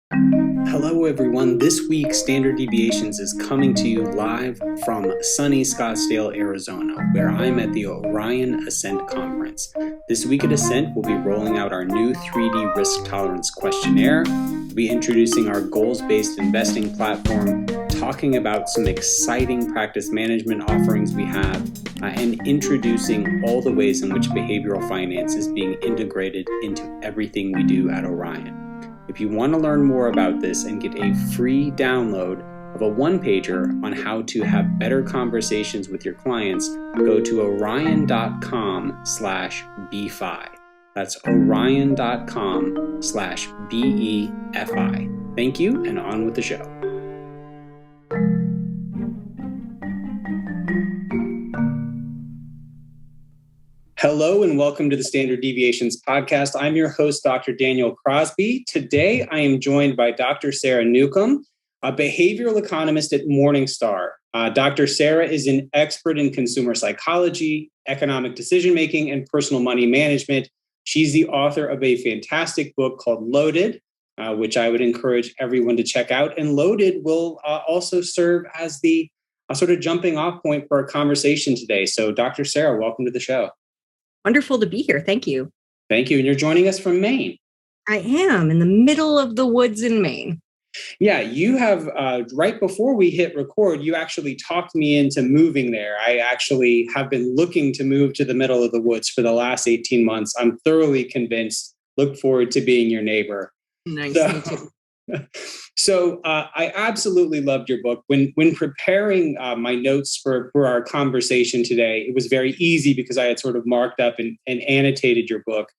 Hello, everyone. This week, Standard Deviations is coming to you live from sunny Scottsdale, Arizona, where I'm at the Orion Ascent Conference. This week at Ascent, we'll be rolling out our new 3D risk tolerance questionnaire. We'll be introducing our goals-based investing platform, talking about some exciting practice management offerings we have, and introducing all the ways in which behavioral finance is being integrated into everything we do at Orion. If you want to learn more about this and get a free download of a one-pager on how to have better conversations with your clients, go to orion.com/BFI. That's orion.com/BEFI. Thank you, and on with the show. Hello and welcome to the Standard Deviations podcast. I'm your host, Dr. Daniel Crosby. Today, I am joined by Dr. Sarah Newcomb, a behavioral economist at Morningstar. Dr. Sarah is an expert in consumer psychology, economic decision-making, and personal money management. She's the author of a fantastic book called Loaded, which I would encourage everyone to check out. And Loaded will also serve as the sort of jumping off point for our conversation today. So Dr. Sarah, welcome to the show. Wonderful to be here. Thank you. Thank you. And you're joining us from Maine. I am in the middle of the woods in Maine. Yeah, you have, right before we hit record, you actually talked me into moving there. I actually have been looking to move to the middle of the woods for the last 18 months. I'm thoroughly convinced. Look forward to being your neighbor. Nice. Me too. So I absolutely loved your book. When preparing my notes for our conversation today, it was very easy because I had sort of marked up and annotated your book.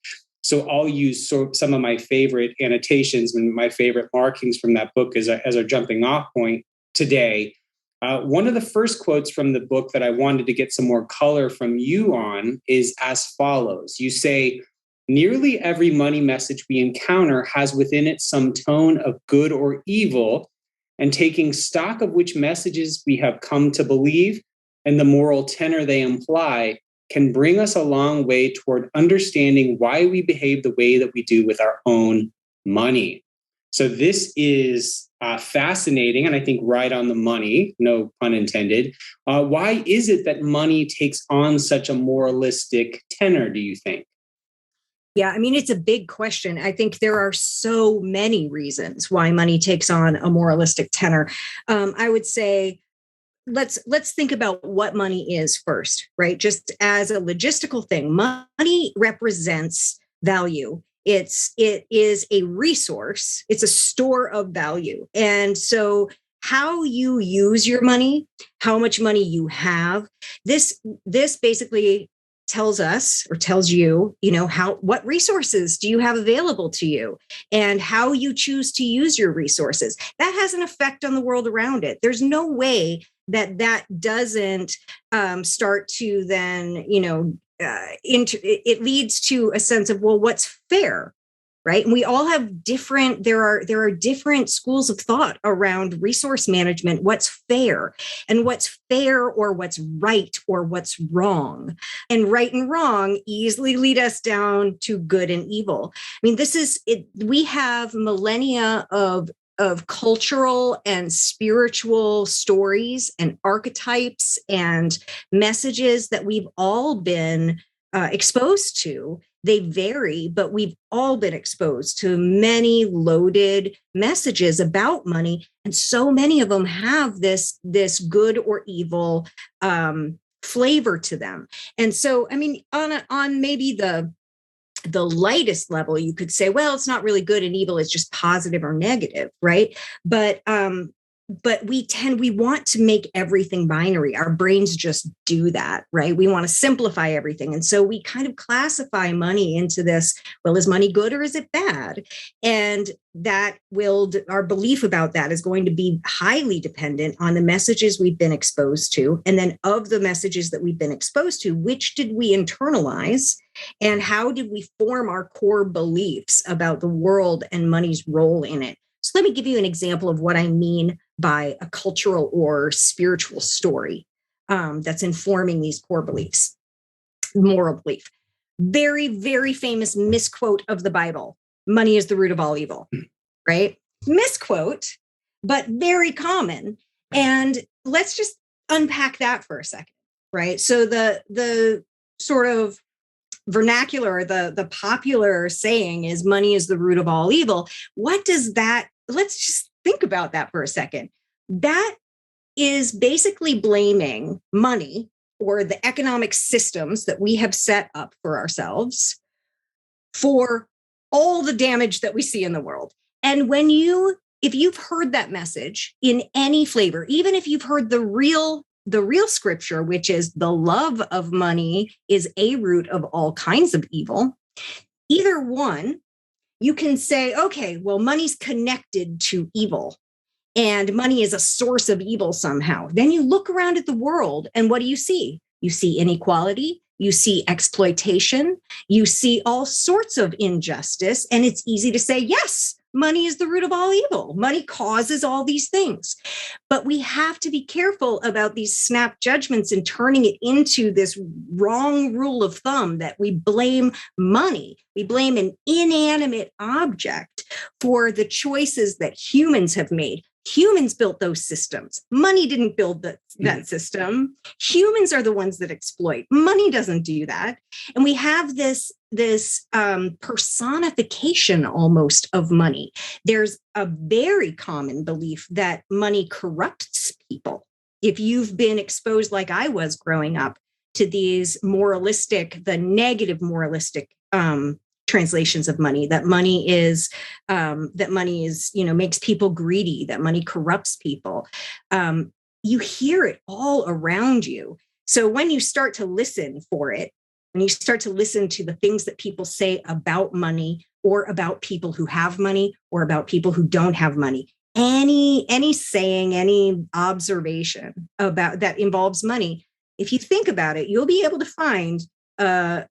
So I'll use some of my favorite annotations and my favorite markings from that book as our jumping off point today. One of the first quotes from the book that I wanted to get some more color from you on is as follows. You say, "Nearly every money message we encounter has within it some tone of good or evil, and taking stock of which messages we have come to believe and the moral tenor they imply can bring us a long way toward understanding why we behave the way that we do with our own money." So this is fascinating, and I think right on the money, no pun intended. Why is it that money takes on such a moralistic tenor, do you think? Yeah, I mean, it's a big question. I think there are so many reasons why money takes on a moralistic tenor. I would say, let's think about what money is first, right? Just as a logistical thing, money represents value. It is a resource. It's a store of value. And so how you use your money, how much money you have, this basically tells us or tells you, what resources do you have available to you and how you choose to use your resources. That has an effect on the world around it. There's no way that doesn't start to then, it leads to a sense of, well, what's fair? Right. And we all have there are different schools of thought around resource management, what's fair or what's right or what's wrong. And right and wrong easily lead us down to good and evil. I mean, this is it. We have millennia of cultural and spiritual stories and archetypes and messages that we've all been exposed to. They vary, but we've all been exposed to many loaded messages about money. And so many of them have this good or evil flavor to them. And so, I mean, on maybe the lightest level, you could say, well, it's not really good and evil, it's just positive or negative, right? But we want to make everything binary. Our brains just do that, right? We want to simplify everything. And so we kind of classify money into this, well, is money good or is it bad? And our belief about that is going to be highly dependent on the messages we've been exposed to. And then of the messages that we've been exposed to, which did we internalize? And how did we form our core beliefs about the world and money's role in it? So let me give you an example of what I mean by a cultural or spiritual story that's informing these core beliefs, moral belief. Very, very famous misquote of the Bible. Money is the root of all evil, right? misquote, but very common. And let's just unpack that for a second, right? So the sort of vernacular, the popular saying is money is the root of all evil. What does that, let's just think about that for a second. That is basically blaming money or the economic systems that we have set up for ourselves for all the damage that we see in the world. And if you've heard that message in any flavor, even if you've heard the real scripture, which is the love of money is a root of all kinds of evil, either one, you can say, okay, well, money's connected to evil and money is a source of evil somehow. Then you look around at the world and what do you see? You see inequality, you see exploitation, you see all sorts of injustice. And it's easy to say, yes, money is the root of all evil. Money causes all these things. But we have to be careful about these snap judgments and turning it into this wrong rule of thumb that we blame money. We blame an inanimate object for the choices that humans have made. Humans built those systems. Money didn't build that system. Humans are the ones that exploit. Money doesn't do that. And we have this personification almost of money. There's a very common belief that money corrupts people. If you've been exposed, like I was growing up, to these the negative moralistic translations of money, that money is, makes people greedy, that money corrupts people. You hear it all around you. So when you start to listen for it, when you start to listen to the things that people say about money or about people who have money or about people who don't have money, any saying, any observation about that involves money, if you think about it, you'll be able to find a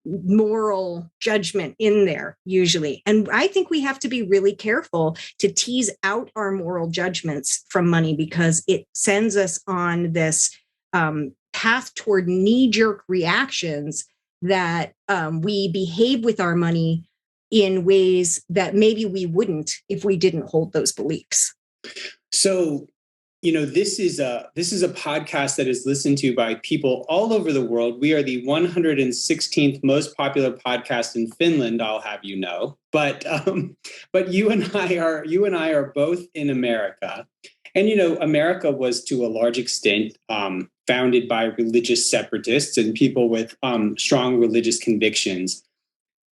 moral judgment in there usually. And I think we have to be really careful to tease out our moral judgments from money because it sends us on this path toward knee-jerk reactions that we behave with our money in ways that maybe we wouldn't if we didn't hold those beliefs. So, this is a podcast that is listened to by people all over the world. We are the 116th most popular podcast in Finland, I'll have you know. But you and I are both in America. And, America was to a large extent founded by religious separatists and people with strong religious convictions.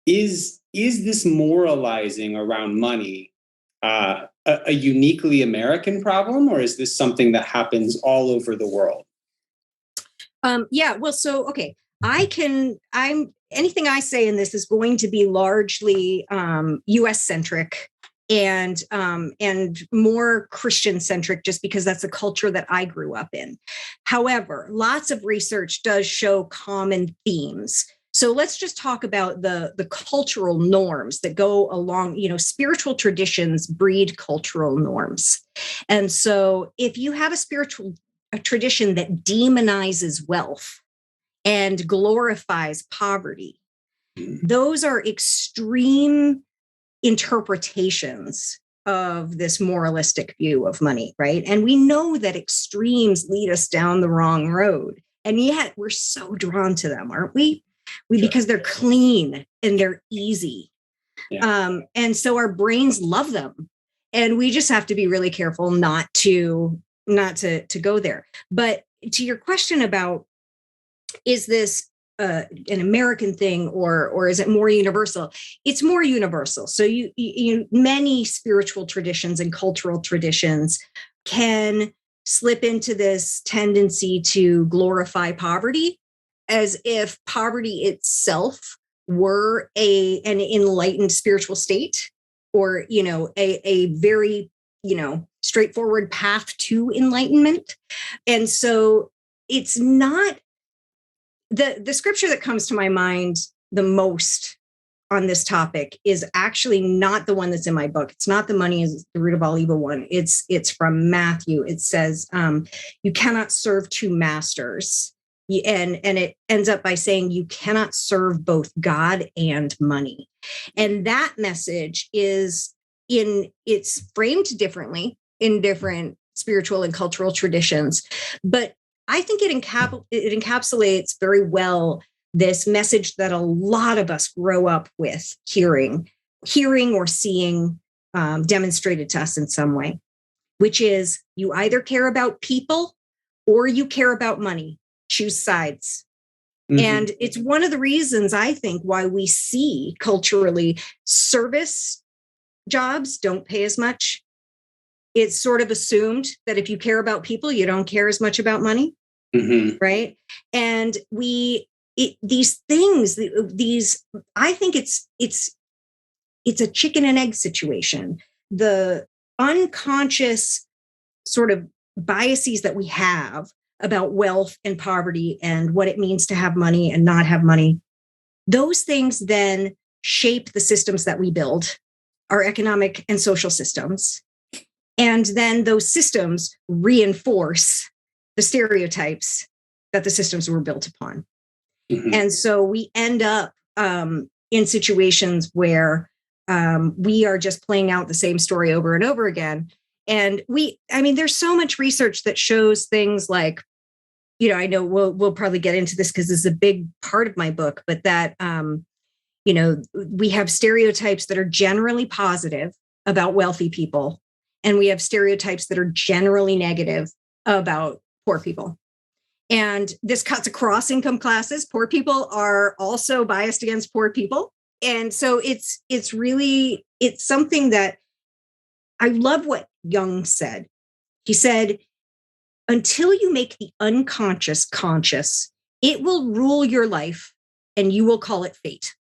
Is this moralizing around money a uniquely American problem, or is this something that happens all over the world? Okay. Anything I say in this is going to be largely US centric and more Christian centric, just because that's the culture that I grew up in. However, lots of research does show common themes. So let's just talk about the cultural norms that go along, spiritual traditions breed cultural norms. And so if you have a tradition that demonizes wealth and glorifies poverty, those are extreme interpretations of this moralistic view of money, right? And we know that extremes lead us down the wrong road. And yet we're so drawn to them, aren't we? Sure. Because they're clean and they're easy. Yeah. And so our brains love them. And we just have to be really careful not to go there. But to your question about, is this an American thing or is it more universal? It's more universal. So many spiritual traditions and cultural traditions can slip into this tendency to glorify poverty, as if poverty itself were an enlightened spiritual state, or, a very, straightforward path to enlightenment. And so it's not the scripture that comes to my mind the most on this topic is actually not the one that's in my book. It's not the money is the root of all evil one. It's from Matthew. It says, you cannot serve two masters. And it ends up by saying you cannot serve both God and money. And that message is it's framed differently in different spiritual and cultural traditions, but I think it encapsulates very well this message that a lot of us grow up with hearing or seeing demonstrated to us in some way, which is you either care about people or you care about money. Choose sides. Mm-hmm. And it's one of the reasons I think why we see culturally service jobs don't pay as much. It's sort of assumed that if you care about people, you don't care as much about money. Mm-hmm. Right. And these things, I think it's a chicken and egg situation. The unconscious sort of biases that we have about wealth and poverty and what it means to have money and not have money, those things then shape the systems that we build, our economic and social systems. And then those systems reinforce the stereotypes that the systems were built upon. Mm-hmm. And so we end up in situations where we are just playing out the same story over and over again. And there's so much research that shows things like, I know we'll probably get into this because this is a big part of my book, but that, we have stereotypes that are generally positive about wealthy people. And we have stereotypes that are generally negative about poor people. And this cuts across income classes. Poor people are also biased against poor people. And so it's something that I love what Jung said. He said, until you make the unconscious conscious, it will rule your life and you will call it fate.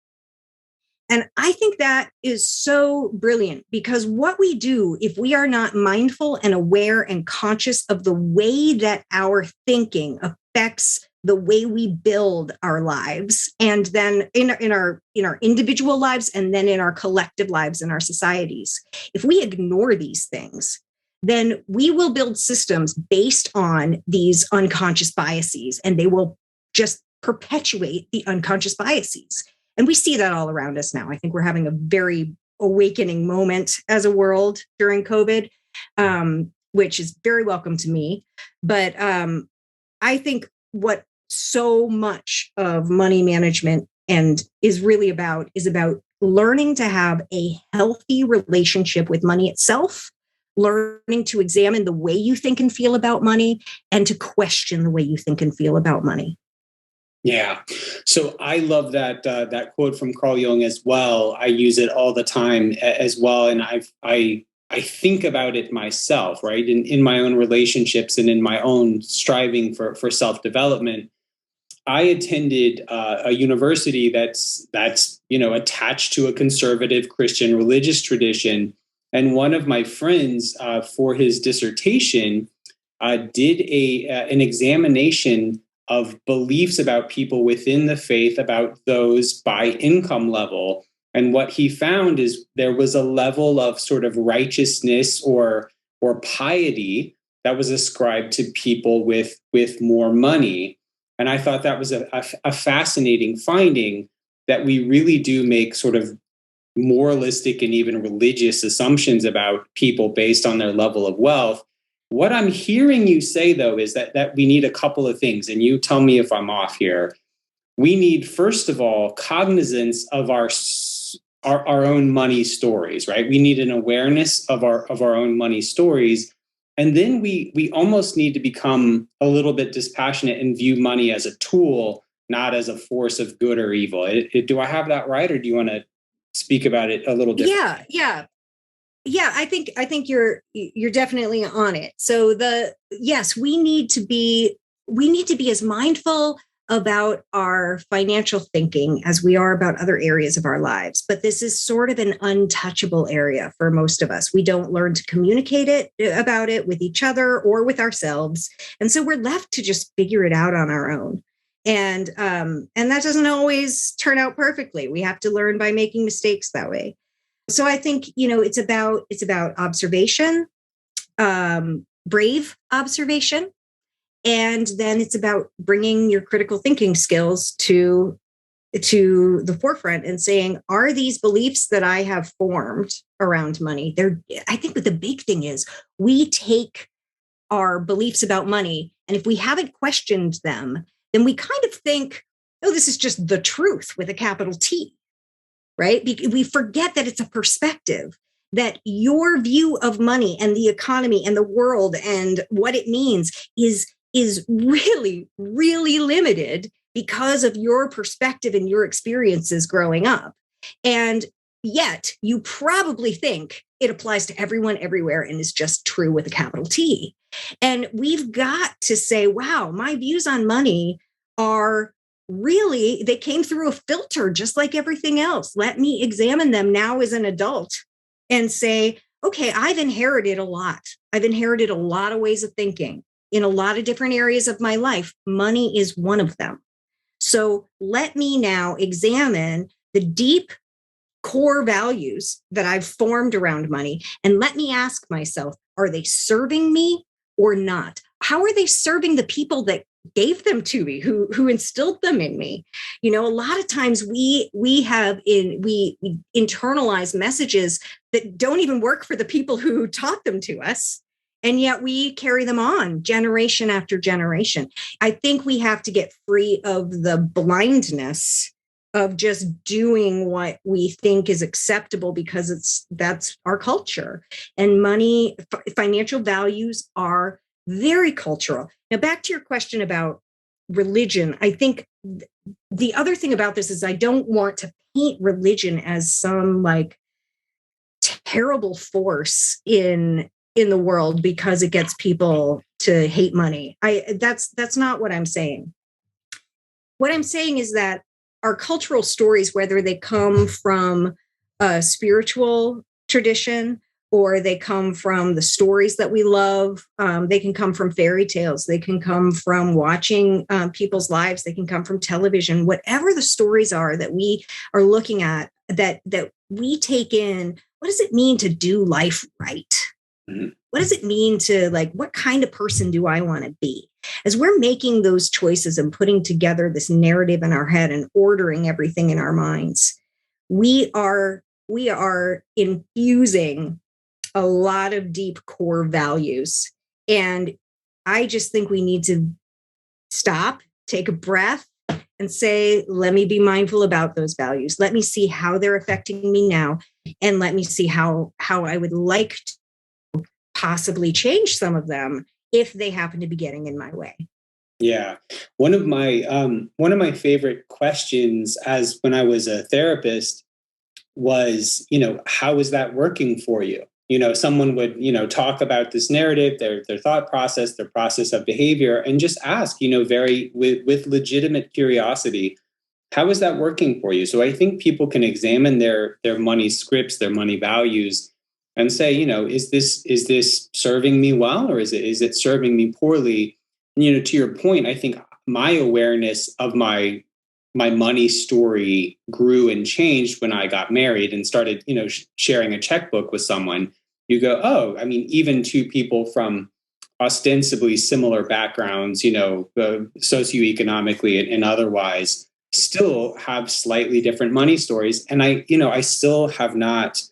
And I think that is so brilliant because what we do, if we are not mindful and aware and conscious of the way that our thinking affects the way we build our lives, and then in our individual lives, and then in our collective lives in our societies, if we ignore these things, then we will build systems based on these unconscious biases, and they will just perpetuate the unconscious biases. And we see that all around us now. I think we're having a very awakening moment as a world during COVID, which is very welcome to me. But I think what so much of money management is really about learning to have a healthy relationship with money itself, learning to examine the way you think and feel about money, and to question the way you think and feel about money. Yeah. So I love that quote from Carl Jung as well. I use it all the time as well. And I think about it myself, right? In my own relationships and in my own striving for self-development. I attended a university that's attached to a conservative Christian religious tradition. And one of my friends for his dissertation did an examination of beliefs about people within the faith, about those by income level. And what he found is there was a level of sort of righteousness or piety that was ascribed to people with more money. And I thought that was a fascinating finding, that we really do make sort of moralistic and even religious assumptions about people based on their level of wealth. What I'm hearing you say, though, is that we need a couple of things, and you tell me if I'm off here. We need, first of all, cognizance of our own money stories, right? We need an awareness of our own money stories. And then we almost need to become a little bit dispassionate and view money as a tool, not as a force of good or evil. Do I have that right, or do you want to speak about it a little different? Yeah, I think you're definitely on it. So we need to be as mindful about our financial thinking as we are about other areas of our lives. But this is sort of an untouchable area for most of us. We don't learn to communicate about it with each other or with ourselves. And so we're left to just figure it out on our own. And that doesn't always turn out perfectly. We have to learn by making mistakes that way. So I think, it's about observation, brave observation. And then it's about bringing your critical thinking skills to to the forefront and saying, are these beliefs that I have formed around money? I think that the big thing is we take our beliefs about money, and if we haven't questioned them, then we kind of think, oh, this is just the truth with a capital T, right? We forget that it's a perspective, that your view of money and the economy and the world and what it means is really, really limited because of your perspective and your experiences growing up. And yet you probably think it applies to everyone everywhere and is just true with a capital T. And we've got to say, wow, my views on money are really, they came through a filter just like everything else. Let me examine them now as an adult and say, okay, I've inherited a lot. I've inherited a lot of ways of thinking in a lot of different areas of my life. Money is one of them. So let me now examine the deep core values that I've formed around money. And let me ask myself, are they serving me or not? How are they serving the people that gave them to me, who instilled them in me? A lot of times we internalize messages that don't even work for the people who taught them to us. And yet we carry them on generation after generation. I think we have to get free of the blindness of just doing what we think is acceptable because that's our culture. And money, financial values are very cultural. Now, back to your question about religion, I think the other thing about this is I don't want to paint religion as some like terrible force in the world because it gets people to hate money. That's not what I'm saying. What I'm saying is that our cultural stories, whether they come from a spiritual tradition or they come from the stories that we love, they can come from fairy tales, they can come from watching people's lives, they can come from television, whatever the stories are that we are looking at, that we take in, what does it mean to do life right? Mm-hmm. What does it mean to, like, what kind of person do I want to be? As we're making those choices and putting together this narrative in our head and ordering everything in our minds, we are infusing a lot of deep core values. And I just think we need to stop, take a breath, and say, let me be mindful about those values. Let me see how they're affecting me now. And let me see how I would like to possibly change some of them if they happen to be getting in my way. Yeah. One of my favorite questions as when I was a therapist was, how is that working for you? Someone would, talk about this narrative, their thought process, their process of behavior, and just ask, with legitimate curiosity, how is that working for you? So I think people can examine their money scripts, their money values, and say, is this serving me well, or is it serving me poorly? To your point, I think my awareness of my money story grew and changed when I got married and started, sharing a checkbook with someone. You go, oh, I mean, even two people from ostensibly similar backgrounds, socioeconomically and otherwise, still have slightly different money stories. And I still have not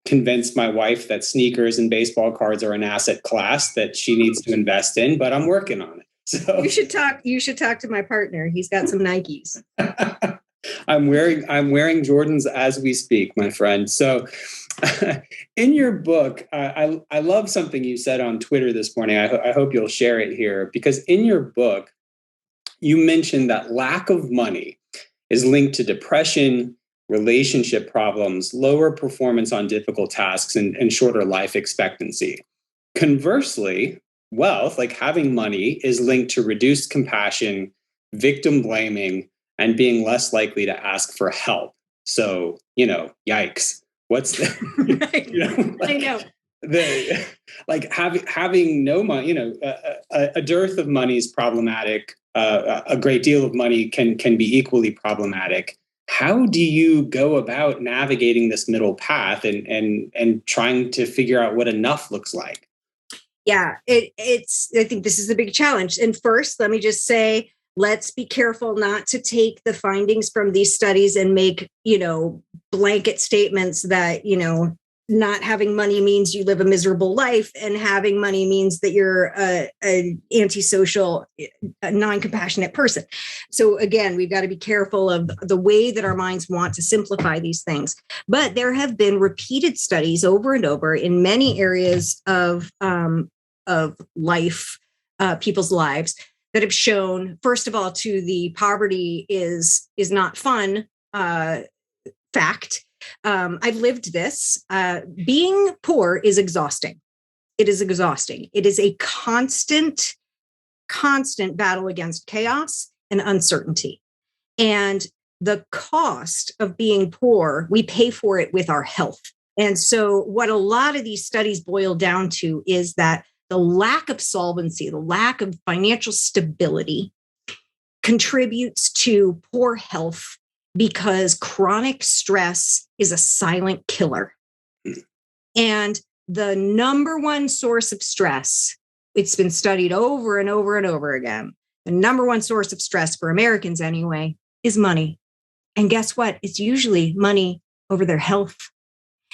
convinced my wife that sneakers and baseball cards are an asset class that she needs to invest in, but I'm working on it. So you should talk to my partner. He's got some Nikes. I'm wearing Jordans as we speak, my friend. So in your book, I love something you said on Twitter this morning. I hope you'll share it here, because in your book, you mentioned that lack of money is linked to depression, relationship problems, lower performance on difficult tasks, and shorter life expectancy. Conversely, wealth, like having money, is linked to reduced compassion, victim blaming, and being less likely to ask for help. So, yikes. What's the, I know. Having no money, a dearth of money is problematic. A great deal of money can be equally problematic. How do you go about navigating this middle path and trying to figure out what enough looks like? Yeah, I think this is the big challenge. And first, let me just say, let's be careful not to take the findings from these studies and make, blanket statements that, not having money means you live a miserable life, and having money means that you're an antisocial, non-compassionate person. So again, we've got to be careful of the way that our minds want to simplify these things. But there have been repeated studies over and over in many areas of life, people's lives, that have shown, first of all, to the poverty is not fun fact. I've lived this. Being poor is exhausting. It is exhausting. It is a constant battle against chaos and uncertainty. And the cost of being poor, we pay for it with our health. And so what a lot of these studies boil down to is that the lack of solvency, the lack of financial stability contributes to poor health, because chronic stress is a silent killer. And the number one source of stress, it's been studied over and over and over again, the number one source of stress for Americans anyway, is money. And guess what? It's usually money over their health.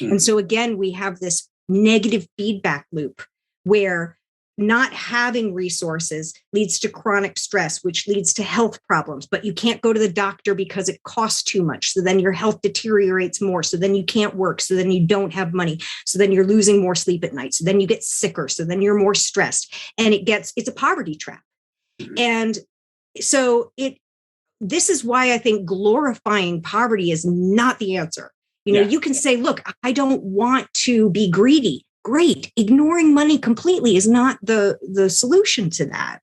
And so again, we have this negative feedback loop where not having resources leads to chronic stress, which leads to health problems. But you can't go to the doctor because it costs too much. So then your health deteriorates more. So then you can't work. So then you don't have money. So then you're losing more sleep at night. So then you get sicker. So then you're more stressed. And it's a poverty trap. And so this is why I think glorifying poverty is not the answer. You can say, look, I don't want to be greedy. Great. Ignoring money completely is not the solution to that.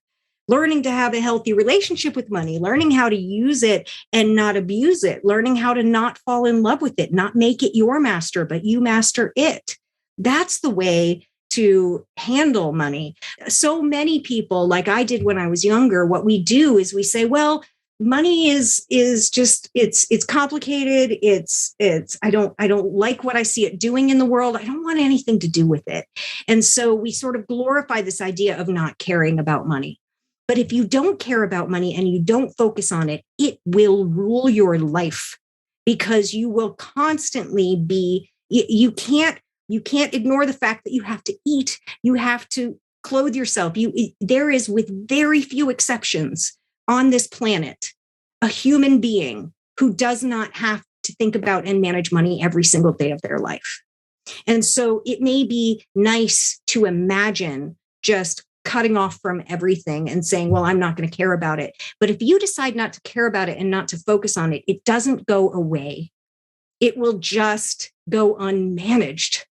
Learning to have a healthy relationship with money, learning how to use it and not abuse it, learning how to not fall in love with it, not make it your master, but you master it. That's the way to handle money. So many people, like I did when I was younger, what we do is we say, well, money is just, it's complicated. I don't like what I see it doing in the world. I don't want anything to do with it. And so we sort of glorify this idea of not caring about money. But if you don't care about money and you don't focus on it, it will rule your life, because you will constantly you can't ignore the fact that you have to eat. You have to clothe yourself. There is, with very few exceptions, on this planet, a human being who does not have to think about and manage money every single day of their life. And so it may be nice to imagine just cutting off from everything and saying, well, I'm not going to care about it. But if you decide not to care about it and not to focus on it, it doesn't go away. It will just go unmanaged.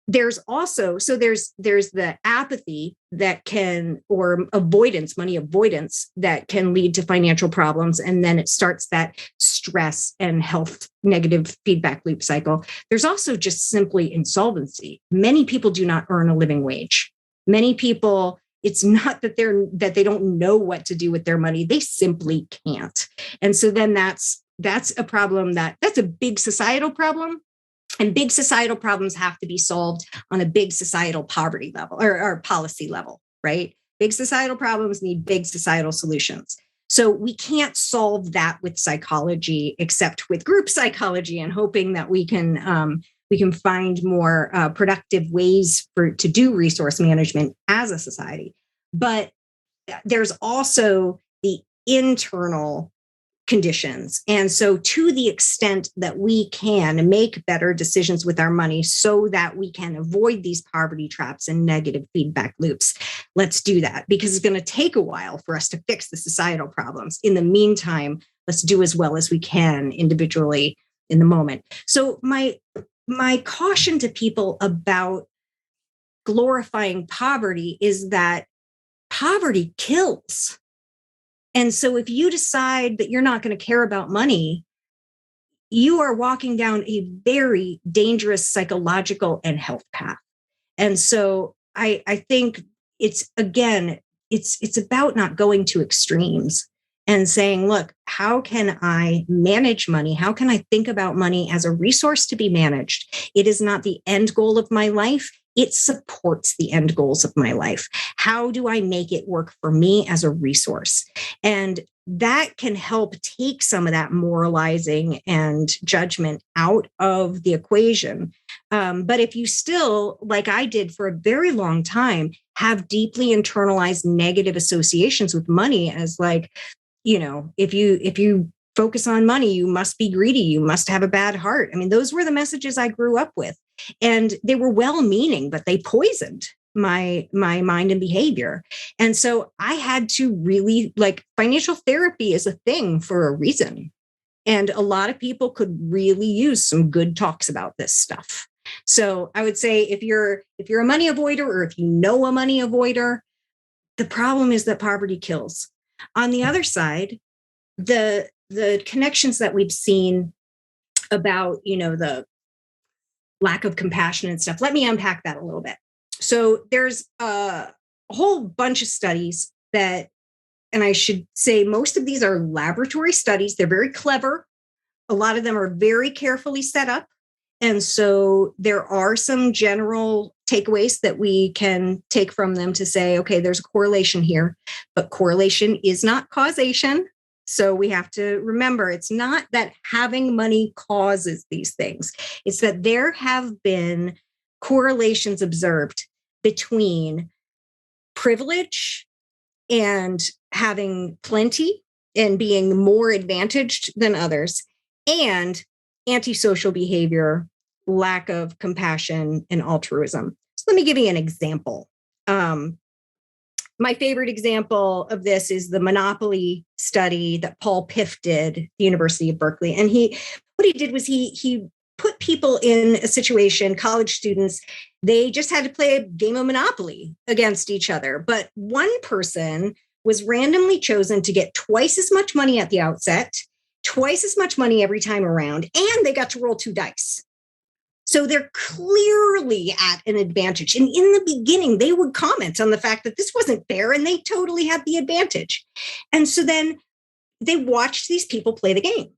There's also, there's the apathy that or avoidance, money avoidance, that can lead to financial problems. And then it starts that stress and health negative feedback loop cycle. There's also just simply insolvency. Many people do not earn a living wage. Many people, it's not that they don't know what to do with their money. They simply can't. And so then that's a problem that's a big societal problem. And big societal problems have to be solved on a big societal poverty level or policy level, right? Big societal problems need big societal solutions. So we can't solve that with psychology, except with group psychology, and hoping that we can find more productive ways to do resource management as a society. But there's also the internal conditions. And so to the extent that we can make better decisions with our money so that we can avoid these poverty traps and negative feedback loops, let's do that, because it's going to take a while for us to fix the societal problems. In the meantime, let's do as well as we can individually in the moment. So my caution to people about glorifying poverty is that poverty kills. And so if you decide that you're not going to care about money, you are walking down a very dangerous psychological and health path. And so I think it's about not going to extremes and saying, look, how can I manage money? How can I think about money as a resource to be managed? It is not the end goal of my life. it supports the end goals of my life. How do I make it work for me as a resource? And that can help take some of that moralizing and judgment out of the equation. But if you still, like I did for a very long time, have deeply internalized negative associations with money as like, if you focus on money, you must be greedy, you must have a bad heart. I mean, those were the messages I grew up with. And they were well-meaning, but they poisoned my mind and behavior. And so I had to really, like, financial therapy is a thing for a reason. And a lot of people could really use some good talks about this stuff. So I would say if you're a money avoider, or if you know a money avoider, the problem is that poverty kills. On the other side, the connections that we've seen about, the lack of compassion and stuff, let me unpack that a little bit. So there's a whole bunch of studies that, and I should say most of these are laboratory studies. They're very clever. A lot of them are very carefully set up. And so there are some general takeaways that we can take from them to say, okay, there's a correlation here, but correlation is not causation. So we have to remember, it's not that having money causes these things. It's that there have been correlations observed between privilege and having plenty and being more advantaged than others, and antisocial behavior, lack of compassion, and altruism. So let me give you an example. My favorite example of this is the Monopoly study that Paul Piff did at the University of Berkeley. And what he did was he put people in a situation, college students, they just had to play a game of Monopoly against each other. But one person was randomly chosen to get twice as much money at the outset, twice as much money every time around, and they got to roll 2 dice. So they're clearly at an advantage. And in the beginning, they would comment on the fact that this wasn't fair, and they totally had the advantage. And so then they watched these people play the game.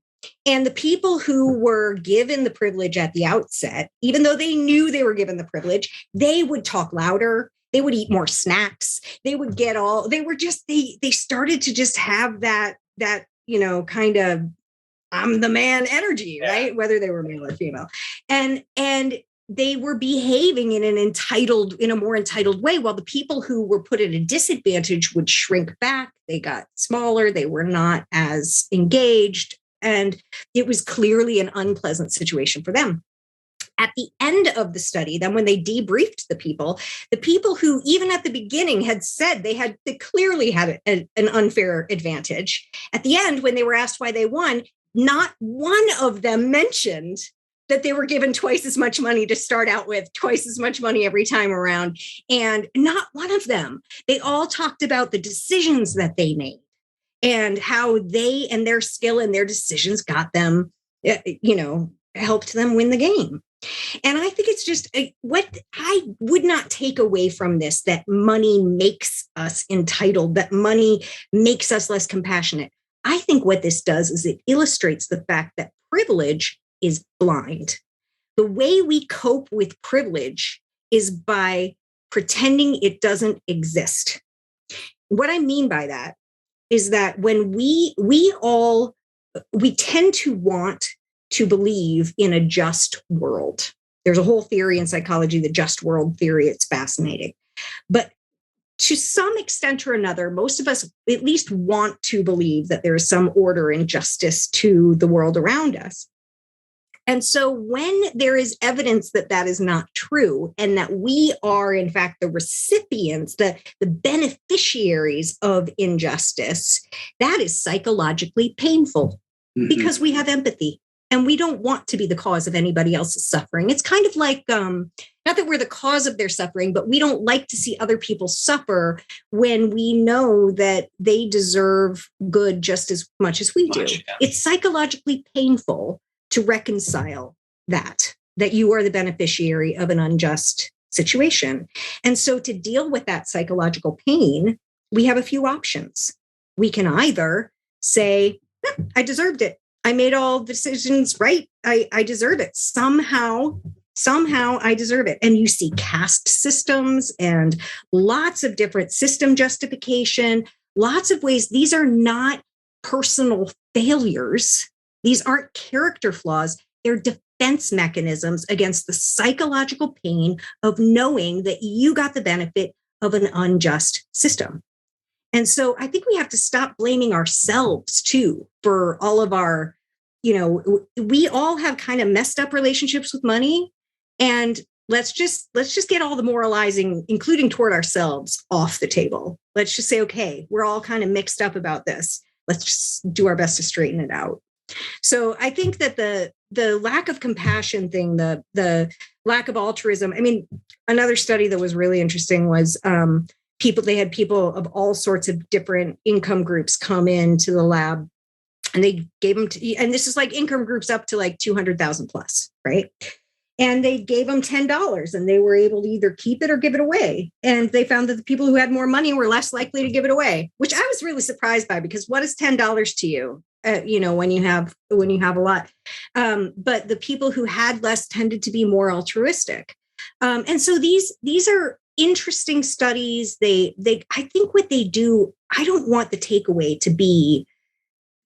And the people who were given the privilege at the outset, even though they knew they were given the privilege, they would talk louder. They would eat more snacks. They would they started to just have that, kind of, I'm the man energy, right? Whether they were male or female. And they were behaving in a more entitled way, while the people who were put at a disadvantage would shrink back. They got smaller. They were not as engaged. And it was clearly an unpleasant situation for them. At the end of the study, then when they debriefed the people who even at the beginning had said they clearly had an unfair advantage, at the end, when they were asked why they won, not one of them mentioned that they were given twice as much money to start out with, twice as much money every time around. And not one of them. They all talked about the decisions that they made and how they and their skill and their decisions got them, helped them win the game. And I think it's just what I would not take away from this, that money makes us entitled, that money makes us less compassionate. I think what this does is it illustrates the fact that privilege is blind. The way we cope with privilege is by pretending it doesn't exist. What I mean by that is that when we tend to want to believe in a just world. There's a whole theory in psychology, the just world theory. It's fascinating. But to some extent or another, most of us at least want to believe that there is some order and justice to the world around us. And so when there is evidence that that is not true, and that we are, in fact, the recipients, the beneficiaries of injustice, that is psychologically painful because we have empathy. And we don't want to be the cause of anybody else's suffering. It's kind of like, not that we're the cause of their suffering, but we don't like to see other people suffer when we know that they deserve good just as much as we do. Yeah. It's psychologically painful to reconcile that you are the beneficiary of an unjust situation. And so to deal with that psychological pain, we have a few options. We can either say, I deserved it. I made all decisions right. I deserve it. Somehow Somehow I deserve it. And you see caste systems and lots of different system justification, lots of ways. These are not personal failures. These aren't character flaws. They're defense mechanisms against the psychological pain of knowing that you got the benefit of an unjust system. And so I think we have to stop blaming ourselves too for all of our, we all have kind of messed up relationships with money. And let's just get all the moralizing, including toward ourselves, off the table. Let's just say, okay, we're all kind of mixed up about this. Let's just do our best to straighten it out. So I think that the lack of compassion thing, the lack of altruism. I mean, another study that was really interesting was they had people of all sorts of different income groups come into the lab, and they gave them and this is like income groups up to like 200,000 plus, right? And they gave them $10 and they were able to either keep it or give it away. And they found that the people who had more money were less likely to give it away, which I was really surprised by, because what is $10 to you? When you have a lot. But the people who had less tended to be more altruistic. And so these are interesting studies. I think what they do, I don't want the takeaway to be,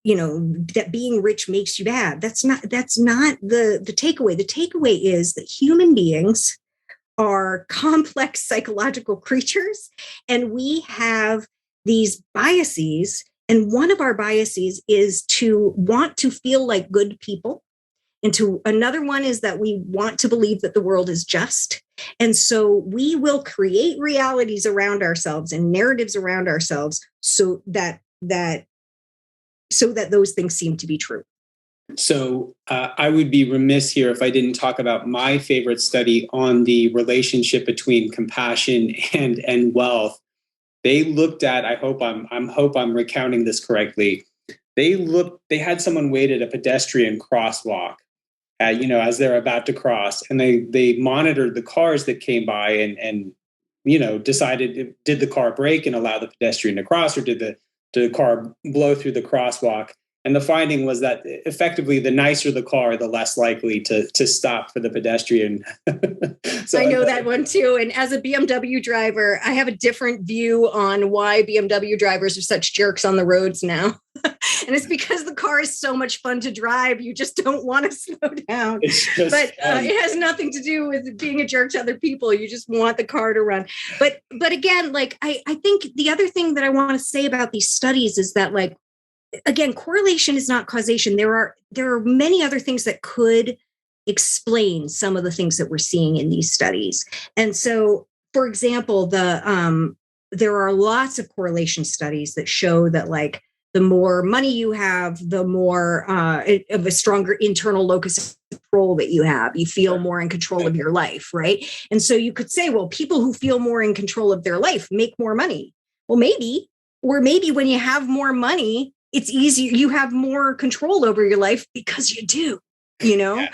that being rich makes you bad. That's not the takeaway. The takeaway is that human beings are complex psychological creatures, and we have these biases. And one of our biases is to want to feel like good people. And another one is that we want to believe that the world is just. And so we will create realities around ourselves and narratives around ourselves so that those things seem to be true. So I would be remiss here if I didn't talk about my favorite study on the relationship between compassion and wealth. They looked at, I hope I'm recounting this correctly. They had someone wait at a pedestrian crosswalk, as they're about to cross, and they monitored the cars that came by and decided, did the car brake and allow the pedestrian to cross, or did the car blow through the crosswalk? And the finding was that effectively, the nicer the car, the less likely to stop for the pedestrian. So I know that one too. And as a BMW driver, I have a different view on why BMW drivers are such jerks on the roads now. And it's because the car is so much fun to drive. You just don't want to slow down. But it has nothing to do with being a jerk to other people. You just want the car to run. But again, I think the other thing that I want to say about these studies is that, again, correlation is not causation. There are many other things that could explain some of the things that we're seeing in these studies. And so, for example, there are lots of correlation studies that show that the more money you have, the more of a stronger internal locus of control that you have. You feel more in control of your life, right? And so you could say, well, people who feel more in control of their life make more money. Well, maybe when you have more money, it's easier. You have more control over your life because you do, Yeah.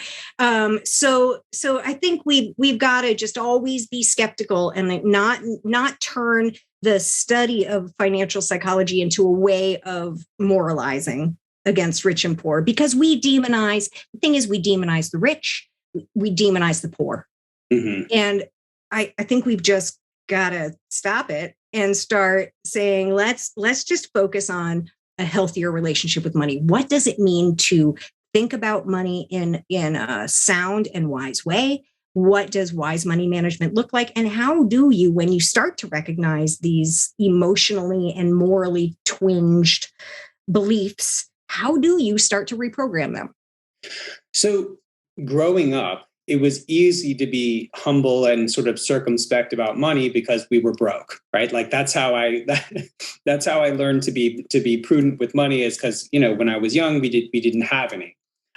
So I think we've got to just always be skeptical and not turn the study of financial psychology into a way of moralizing against rich and poor, because the thing is, we demonize the rich, we demonize the poor. Mm-hmm. And I think we've just got to stop it and start saying, let's just focus on a healthier relationship with money. What does it mean to think about money in a sound and wise way? What does wise money management look like? And how do you, when you start to recognize these emotionally and morally twinged beliefs, how do you start to reprogram them? So growing up, it was easy to be humble and sort of circumspect about money because we were broke, right? That's how I learned to be prudent with money, is because, when I was young, we didn't have any.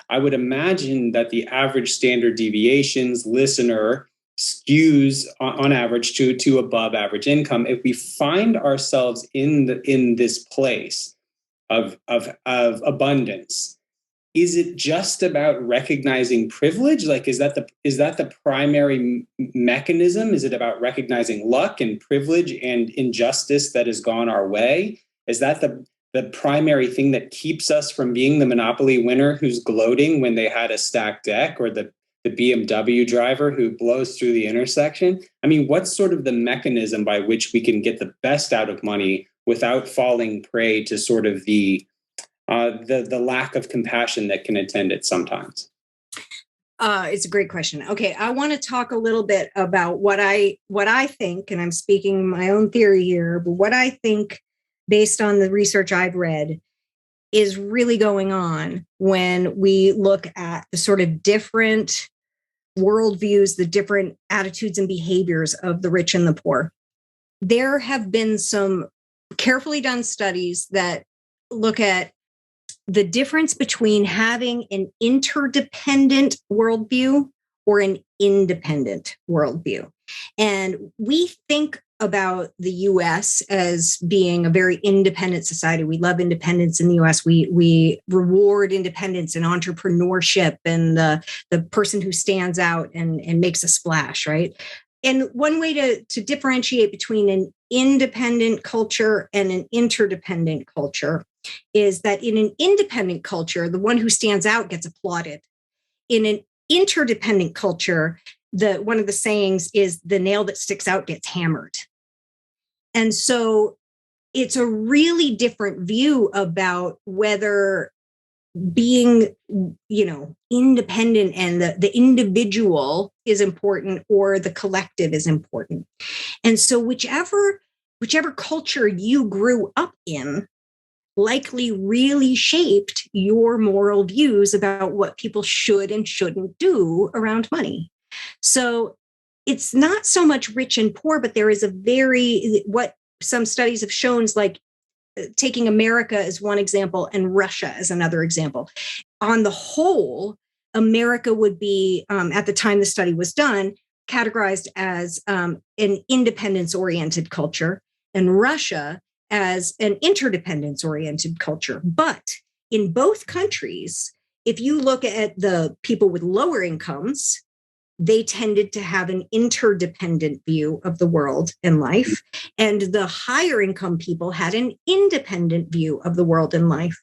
I would imagine that the average standard deviations listener skews on average to above average income. If we find ourselves in this place of abundance, is it just about recognizing privilege? Is that the primary mechanism? Is it about recognizing luck and privilege and injustice that has gone our way? Is that the primary thing that keeps us from being the Monopoly winner who's gloating when they had a stacked deck, or the the BMW driver who blows through the intersection. I mean, what's sort of the mechanism by which we can get the best out of money without falling prey to sort of the lack of compassion that can attend it sometimes? It's a great question. Okay, I want to talk a little bit about what I think, and I'm speaking my own theory here, but what I think based on the research I've read is really going on when we look at the sort of different worldviews, the different attitudes and behaviors of the rich and the poor. There have been some carefully done studies that look at the difference between having an interdependent worldview or an independent worldview. And we think about the US as being a very independent society. We love independence in the US. We reward independence and entrepreneurship and the person who stands out and makes a splash, right? And one way to differentiate between an independent culture and an interdependent culture is that in an independent culture, the one who stands out gets applauded. In an interdependent culture, one of the sayings is the nail that sticks out gets hammered. And so it's a really different view about whether being, independent and the individual is important or the collective is important. And so whichever culture you grew up in likely really shaped your moral views about what people should and shouldn't do around money. So it's not so much rich and poor, but there is what some studies have shown is like taking America as one example and Russia as another example. On the whole, America would be, at the time the study was done, categorized as an independence-oriented culture, and Russia as an interdependence-oriented culture. But in both countries, if you look at the people with lower incomes, they tended to have an interdependent view of the world and life. And the higher income people had an independent view of the world and life.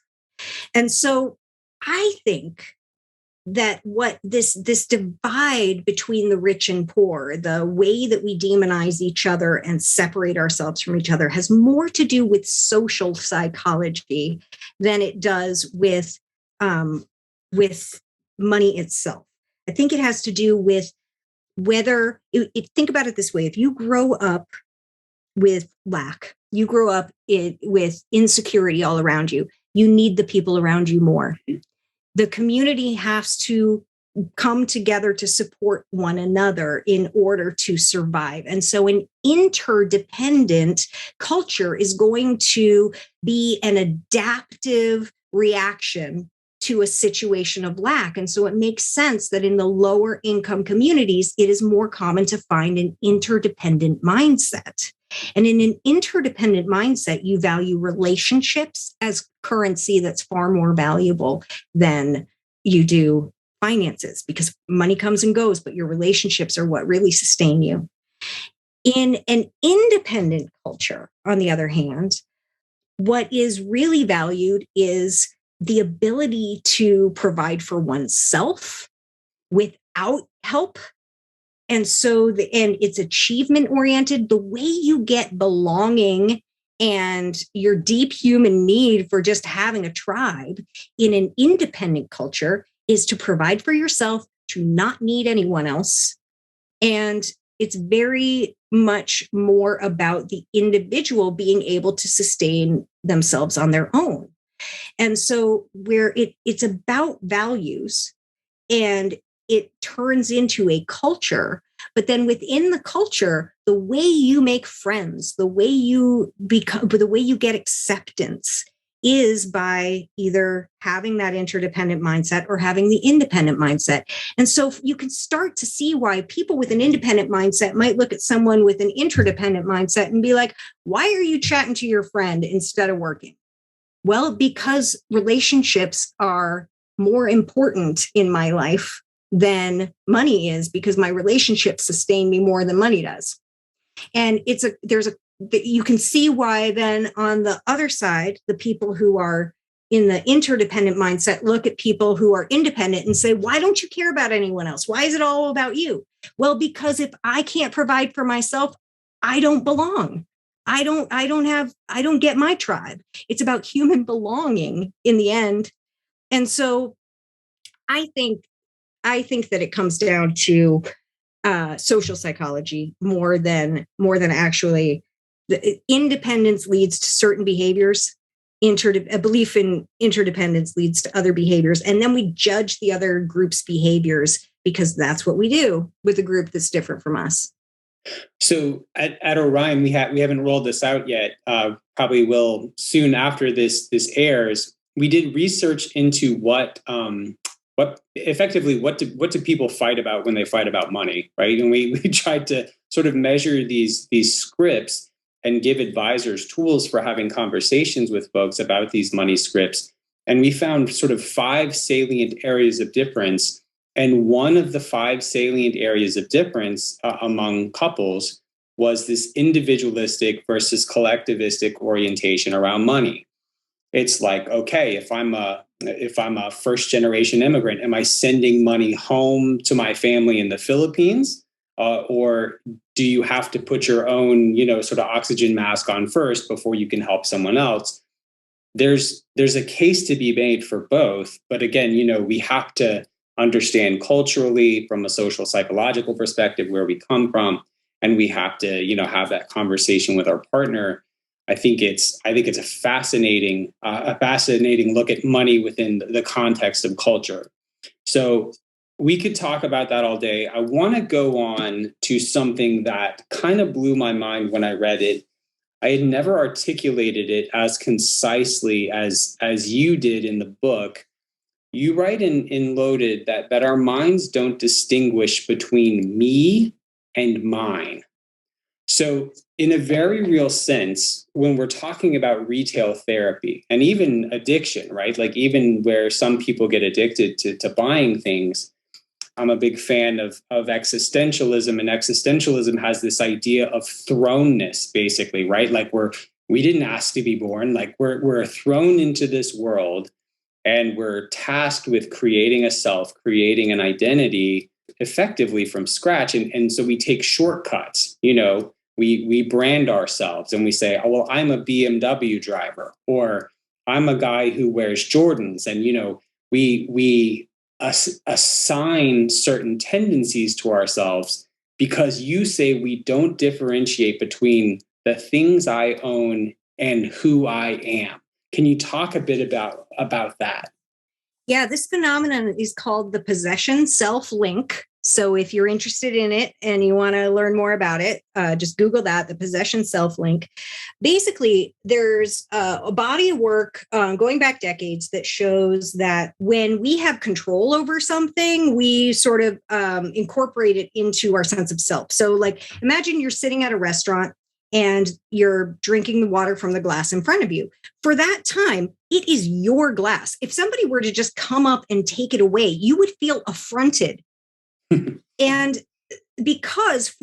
And so I think that what this divide between the rich and poor, the way that we demonize each other and separate ourselves from each other, has more to do with social psychology than it does with money itself. I think it has to do with whether, think about it this way, if you grow up with lack, you grow up with insecurity all around you, you need the people around you more. The community has to come together to support one another in order to survive. And so an interdependent culture is going to be an adaptive reaction to a situation of lack. And so it makes sense that in the lower income communities, it is more common to find an interdependent mindset. And in an interdependent mindset, you value relationships as currency that's far more valuable than you do finances, because money comes and goes, but your relationships are what really sustain you. In an independent culture, on the other hand, what is really valued is the ability to provide for oneself without help. And so it's achievement oriented. The way you get belonging and your deep human need for just having a tribe in an independent culture is to provide for yourself, to not need anyone else. And it's very much more about the individual being able to sustain themselves on their own. And so where it's about values and it turns into a culture, but then within the culture, the way you make friends, the way you get acceptance is by either having that interdependent mindset or having the independent mindset. And so you can start to see why people with an independent mindset might look at someone with an interdependent mindset and be like, why are you chatting to your friend instead of working? Well, because relationships are more important in my life than money is, because my relationships sustain me more than money does. And you can see why then on the other side, the people who are in the interdependent mindset, look at people who are independent and say, why don't you care about anyone else? Why is it all about you? Well, because if I can't provide for myself, I don't belong. I don't get my tribe. It's about human belonging in the end. And so I think that it comes down to social psychology more than actually independence leads to certain behaviors. A belief in interdependence leads to other behaviors. And then we judge the other group's behaviors because that's what we do with a group that's different from us. So at Orion, we haven't rolled this out yet. Probably will soon after this airs. We did research into what do people fight about when they fight about money, right? And we tried to sort of measure these scripts and give advisors tools for having conversations with folks about these money scripts. And we found sort of 5 salient areas of difference. And one of the 5 salient areas of difference among couples was this individualistic versus collectivistic orientation around money. It's like, okay, if I'm a first generation immigrant, am I sending money home to my family in the Philippines? Or do you have to put your own, sort of oxygen mask on first before you can help someone else? There's a case to be made for both. But again, we have to understand culturally from a social psychological perspective where we come from. And we have to, have that conversation with our partner. I think it's a fascinating look at money within the context of culture. So we could talk about that all day. I want to go on to something that kind of blew my mind when I read it. I had never articulated it as concisely as you did in the book. You write in Loaded that our minds don't distinguish between me and mine. So in a very real sense, when we're talking about retail therapy and even addiction, right? Like even where some people get addicted to buying things, I'm a big fan of existentialism, and existentialism has this idea of thrownness, basically, right? Like we didn't ask to be born, like we're thrown into this world and we're tasked with creating a self, creating an identity effectively from scratch. And so we take shortcuts, we brand ourselves and we say, oh, well, I'm a BMW driver, or I'm a guy who wears Jordans. And, we assign certain tendencies to ourselves because you say we don't differentiate between the things I own and who I am. Can you talk a bit about that? Yeah, this phenomenon is called the possession self link. So if you're interested in it and you want to learn more about it, just Google that, the possession self link. Basically, there's a body of work going back decades that shows that when we have control over something, we sort of incorporate it into our sense of self. So like, imagine you're sitting at a restaurant and you're drinking the water from the glass in front of you. For that time, it is your glass. If somebody were to just come up and take it away, you would feel affronted. And because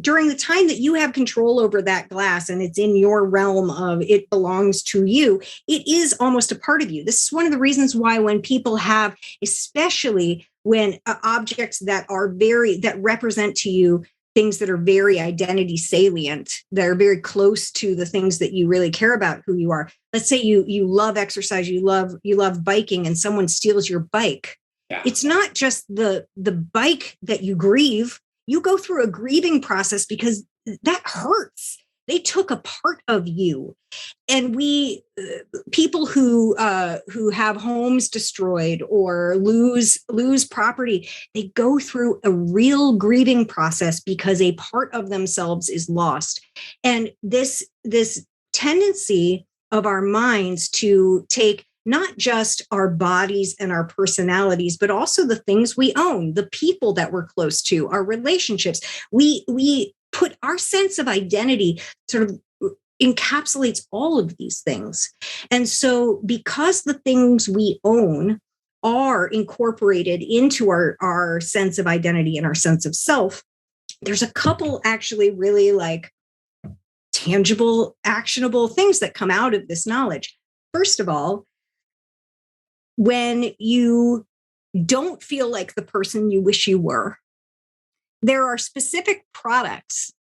during the time that you have control over that glass and it's in your realm of it belongs to you, it is almost a part of you. This is one of the reasons why when people have, especially when objects that represent to you things that are very identity salient, that are very close to the things that you really care about, who you are. Let's say you love exercise, you love biking, and someone steals your bike. Yeah. It's not just the bike that you grieve. You go through a grieving process because that hurts. They took a part of you. And people who have homes destroyed or lose property, they go through a real grieving process because a part of themselves is lost. And this tendency of our minds to take not just our bodies and our personalities, but also the things we own, the people that we're close to, our relationships. We put our sense of identity sort of encapsulates all of these things. And so because the things we own are incorporated into our sense of identity and our sense of self, there's a couple actually really like tangible, actionable things that come out of this knowledge. First of all, when you don't feel like the person you wish you were, there are specific products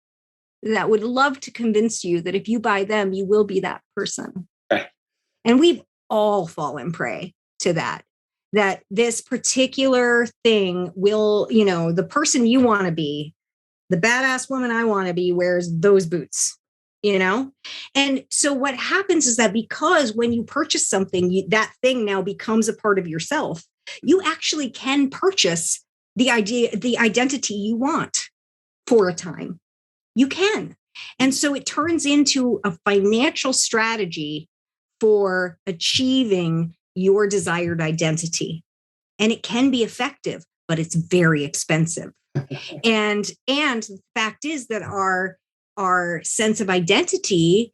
that would love to convince you that if you buy them, you will be that person. Right. And we've all fallen prey to that this particular thing will, the person you want to be, the badass woman I want to be wears those boots, And so what happens is that because when you purchase something, that thing now becomes a part of yourself, you actually can purchase the identity you want for a time. You can. And so it turns into a financial strategy for achieving your desired identity. And it can be effective, but it's very expensive. And the fact is that our sense of identity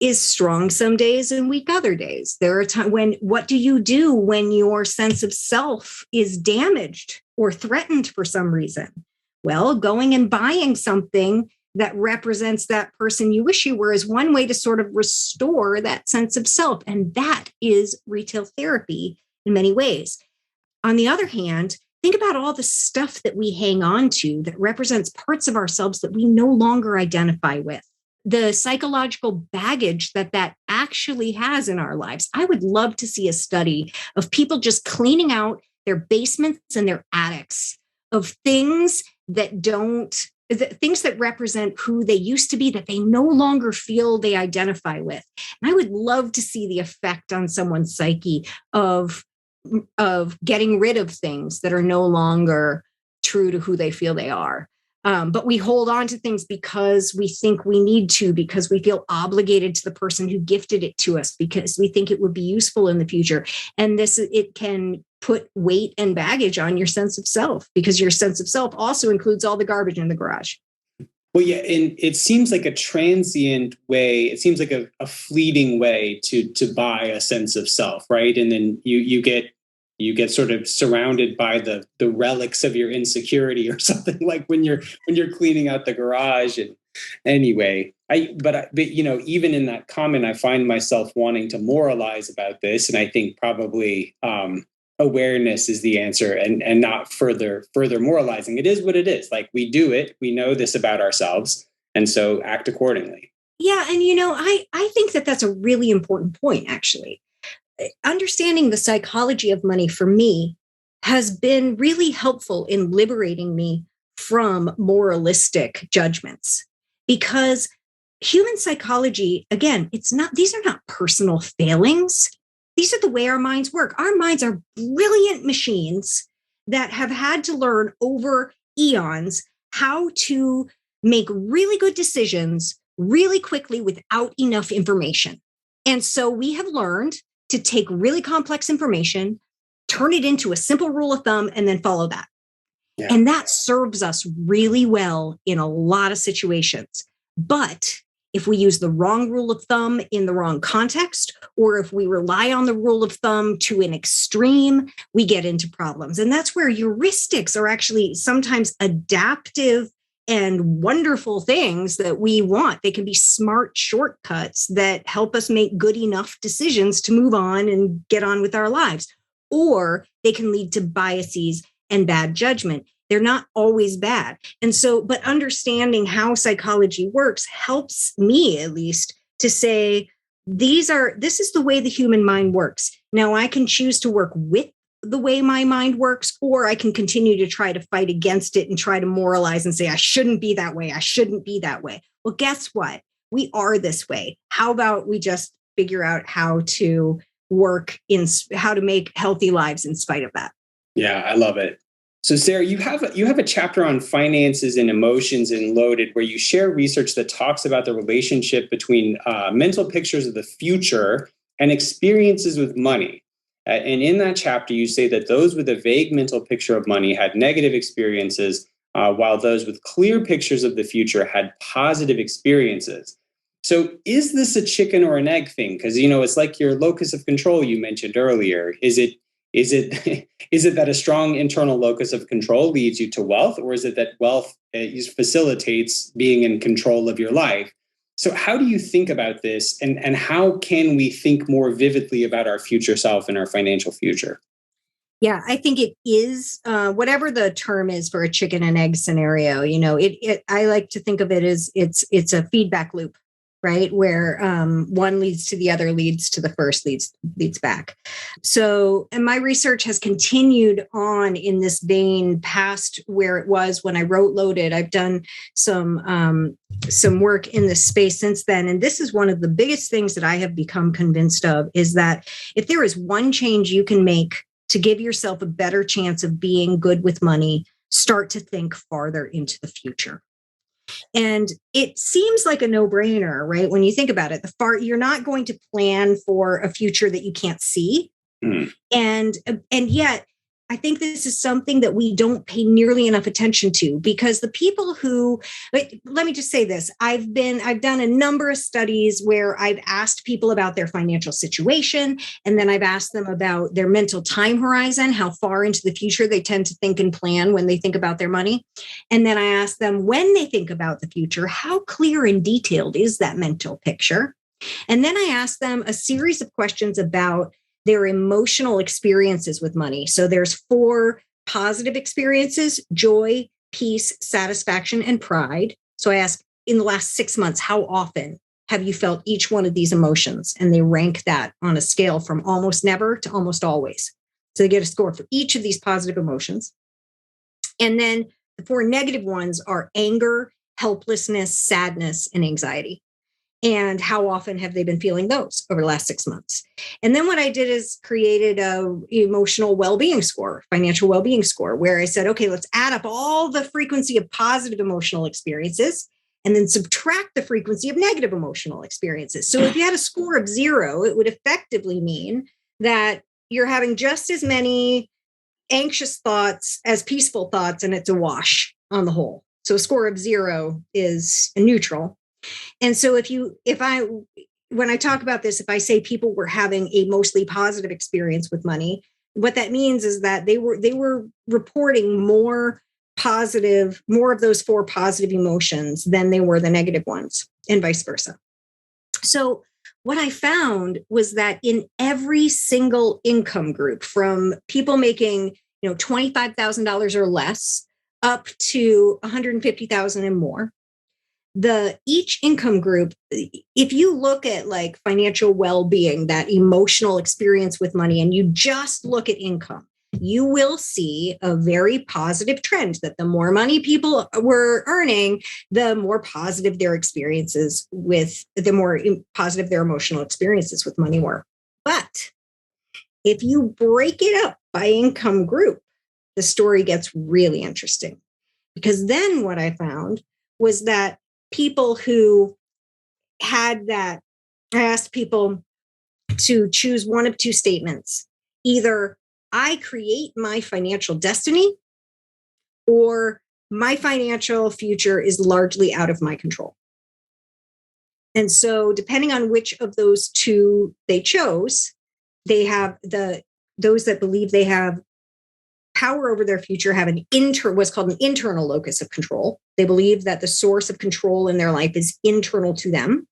is strong some days and weak other days. There are times what do you do when your sense of self is damaged or threatened for some reason? Well, going and buying something that represents that person you wish you were is one way to sort of restore that sense of self. And that is retail therapy in many ways. On the other hand, think about all the stuff that we hang on to that represents parts of ourselves that we no longer identify with. The psychological baggage that actually has in our lives. I would love to see a study of people just cleaning out their basements and their attics of things that represent who they used to be, that they no longer feel they identify with. And I would love to see the effect on someone's psyche of getting rid of things that are no longer true to who they feel they are. But we hold on to things because we think we need to, because we feel obligated to the person who gifted it to us, because we think it would be useful in the future. And it can put weight and baggage on your sense of self, because your sense of self also includes all the garbage in the garage. Well, yeah, and it seems like a transient way. It seems like a fleeting way to buy a sense of self, right? And then you get sort of surrounded by the relics of your insecurity or something, like when you're cleaning out the garage. And anyway, but even in that comment, I find myself wanting to moralize about this, and I think probably awareness is the answer, and not further moralizing. It is what it is. Like, we do it, we know this about ourselves, and so act accordingly. Yeah, and I think that's a really important point, actually. Understanding the psychology of money for me has been really helpful in liberating me from moralistic judgments, because human psychology, again, these are not personal failings. These are the way our minds work. Our minds are brilliant machines that have had to learn over eons how to make really good decisions really quickly without enough information. And so we have learned to take really complex information, turn it into a simple rule of thumb, and then follow that. Yeah. And that serves us really well in a lot of situations. But if we use the wrong rule of thumb in the wrong context, or if we rely on the rule of thumb to an extreme, we get into problems. And that's where heuristics are actually sometimes adaptive and wonderful things that we want. They can be smart shortcuts that help us make good enough decisions to move on and get on with our lives. Or they can lead to biases and bad judgment. They're not always bad. And so, but understanding how psychology works helps me, at least, to say, this is the way the human mind works. Now, I can choose to work with the way my mind works, or I can continue to try to fight against it and try to moralize and say, I shouldn't be that way. I shouldn't be that way. Well, guess what? We are this way. How about we just figure out how to how to make healthy lives in spite of that? Yeah, I love it. So, Sarah, you have a chapter on finances and emotions in Loaded, where you share research that talks about the relationship between mental pictures of the future and experiences with money. And in that chapter, you say that those with a vague mental picture of money had negative experiences, while those with clear pictures of the future had positive experiences. So is this a chicken or an egg thing? Because, it's like your locus of control you mentioned earlier. Is it that a strong internal locus of control leads you to wealth, or is it that wealth facilitates being in control of your life? So how do you think about this, and how can we think more vividly about our future self and our financial future? Yeah, I think it is whatever the term is for a chicken and egg scenario. I like to think of it as it's a feedback loop, right? Where one leads to the other, leads to the first, leads back. So, and my research has continued on in this vein past where it was when I wrote Loaded. I've done some work in this space since then, and this is one of the biggest things that I have become convinced of is that if there is one change you can make to give yourself a better chance of being good with money, start to think farther into the future. And it seems like a no-brainer, right? When you think about it, you're not going to plan for a future that you can't see. Mm. And yet, I think this is something that we don't pay nearly enough attention to, because the people who, let me just say this, I've done a number of studies where I've asked people about their financial situation, and then I've asked them about their mental time horizon, how far into the future they tend to think and plan when they think about their money. And then I ask them, when they think about the future, how clear and detailed is that mental picture? And then I ask them a series of questions about their emotional experiences with money. So there's 4 positive experiences: joy, peace, satisfaction, and pride. So I ask, in the last 6 months, how often have you felt each one of these emotions? And they rank that on a scale from almost never to almost always. So they get a score for each of these positive emotions. And then the 4 negative ones are anger, helplessness, sadness, and anxiety. And how often have they been feeling those over the last 6 months? And then what I did is created a emotional well-being score, financial well-being score, where I said, okay, let's add up all the frequency of positive emotional experiences and then subtract the frequency of negative emotional experiences. So if you had a score of 0, it would effectively mean that you're having just as many anxious thoughts as peaceful thoughts, and it's a wash on the whole. So a score of 0 is a neutral. And so when I talk about this, if I say people were having a mostly positive experience with money, what that means is that they were reporting more of those 4 positive emotions than they were the negative ones, and vice versa. So what I found was that in every single income group, from people making $25,000 or less up to $150,000 and more, each income group, if you look at like financial well-being, that emotional experience with money, and you just look at income, you will see a very positive trend that the more money people were earning, the more positive their emotional experiences with money were. But if you break it up by income group, the story gets really interesting, because then what I found was that people who had that, I asked people to choose one of 2 statements. Either I create my financial destiny, or my financial future is largely out of my control. And so depending on which of those 2 they chose, they have those that believe they have power over their future have what's called an internal locus of control. They believe that the source of control in their life is internal to them.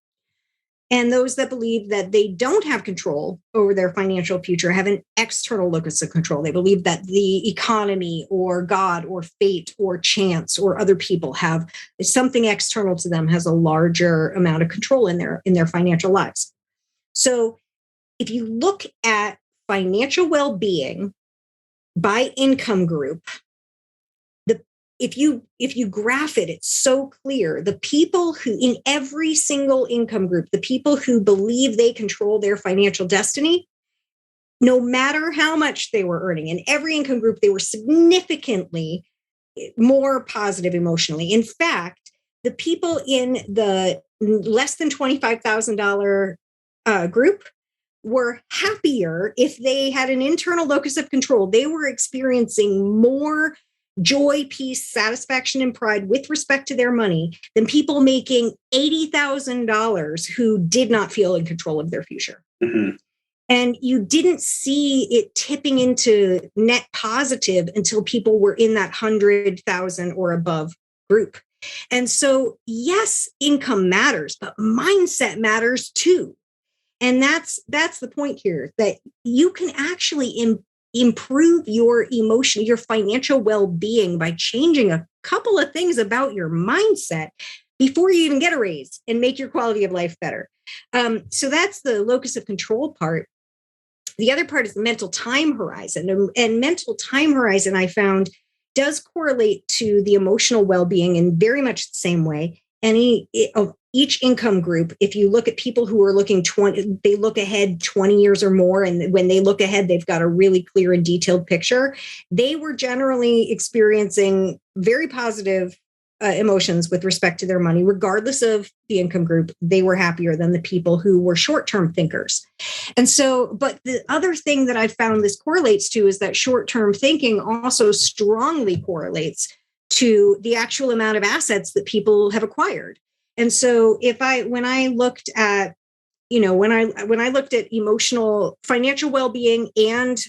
And those that believe that they don't have control over their financial future have an external locus of control. They believe that the economy or God or fate or chance or other people have something external to them, has a larger amount of control in their financial lives. So if you look at financial well-being by income group, if you graph it, it's so clear. The people who, in every single income group, the people who believe they control their financial destiny, no matter how much they were earning, in every income group, they were significantly more positive emotionally. In fact, the people in the less than $25,000 group were happier if they had an internal locus of control. They were experiencing more joy, peace, satisfaction, and pride with respect to their money than people making $80,000 who did not feel in control of their future. Mm-hmm. And you didn't see it tipping into net positive until people were in that 100,000 or above group. And so, yes, income matters, but mindset matters too. And that's the point here, that you can actually improve your emotion, your financial well-being by changing a couple of things about your mindset before you even get a raise and make your quality of life better. So that's the locus of control part. The other part is the mental time horizon. And mental time horizon, I found, does correlate to the emotional well-being in very much the same way. Of each income group, if you look at people who are looking they look ahead 20 years or more, and when they look ahead, they've got a really clear and detailed picture. They were generally experiencing very positive emotions with respect to their money, regardless of the income group. They were happier than the people who were short-term thinkers. And so, but the other thing that I found this correlates to is that short-term thinking also strongly correlates to the actual amount of assets that people have acquired. And so when I looked at emotional financial well-being and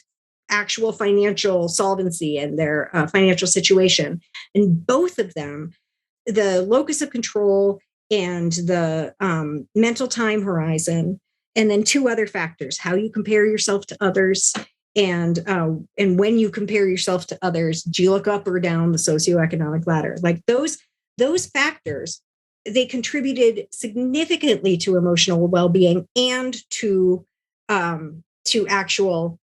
actual financial solvency and their financial situation, and both of them, the locus of control and the mental time horizon, and then two other factors: how you compare yourself to others, and when you compare yourself to others, do you look up or down the socioeconomic ladder? Like those factors, they contributed significantly to emotional well-being and to actual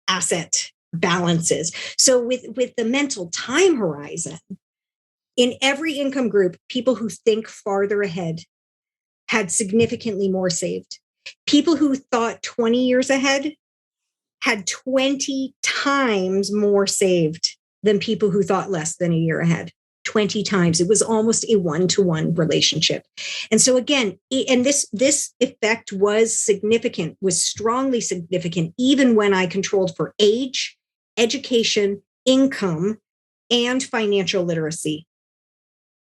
asset balances. So with the mental time horizon, in every income group, people who think farther ahead had significantly more saved. People who thought 20 years ahead had 20 times more saved than people who thought less than a year ahead. 20 times. It was almost a one-to-one relationship. And so again, and this effect was significant, was strongly significant, even when I controlled for age, education, income, and financial literacy.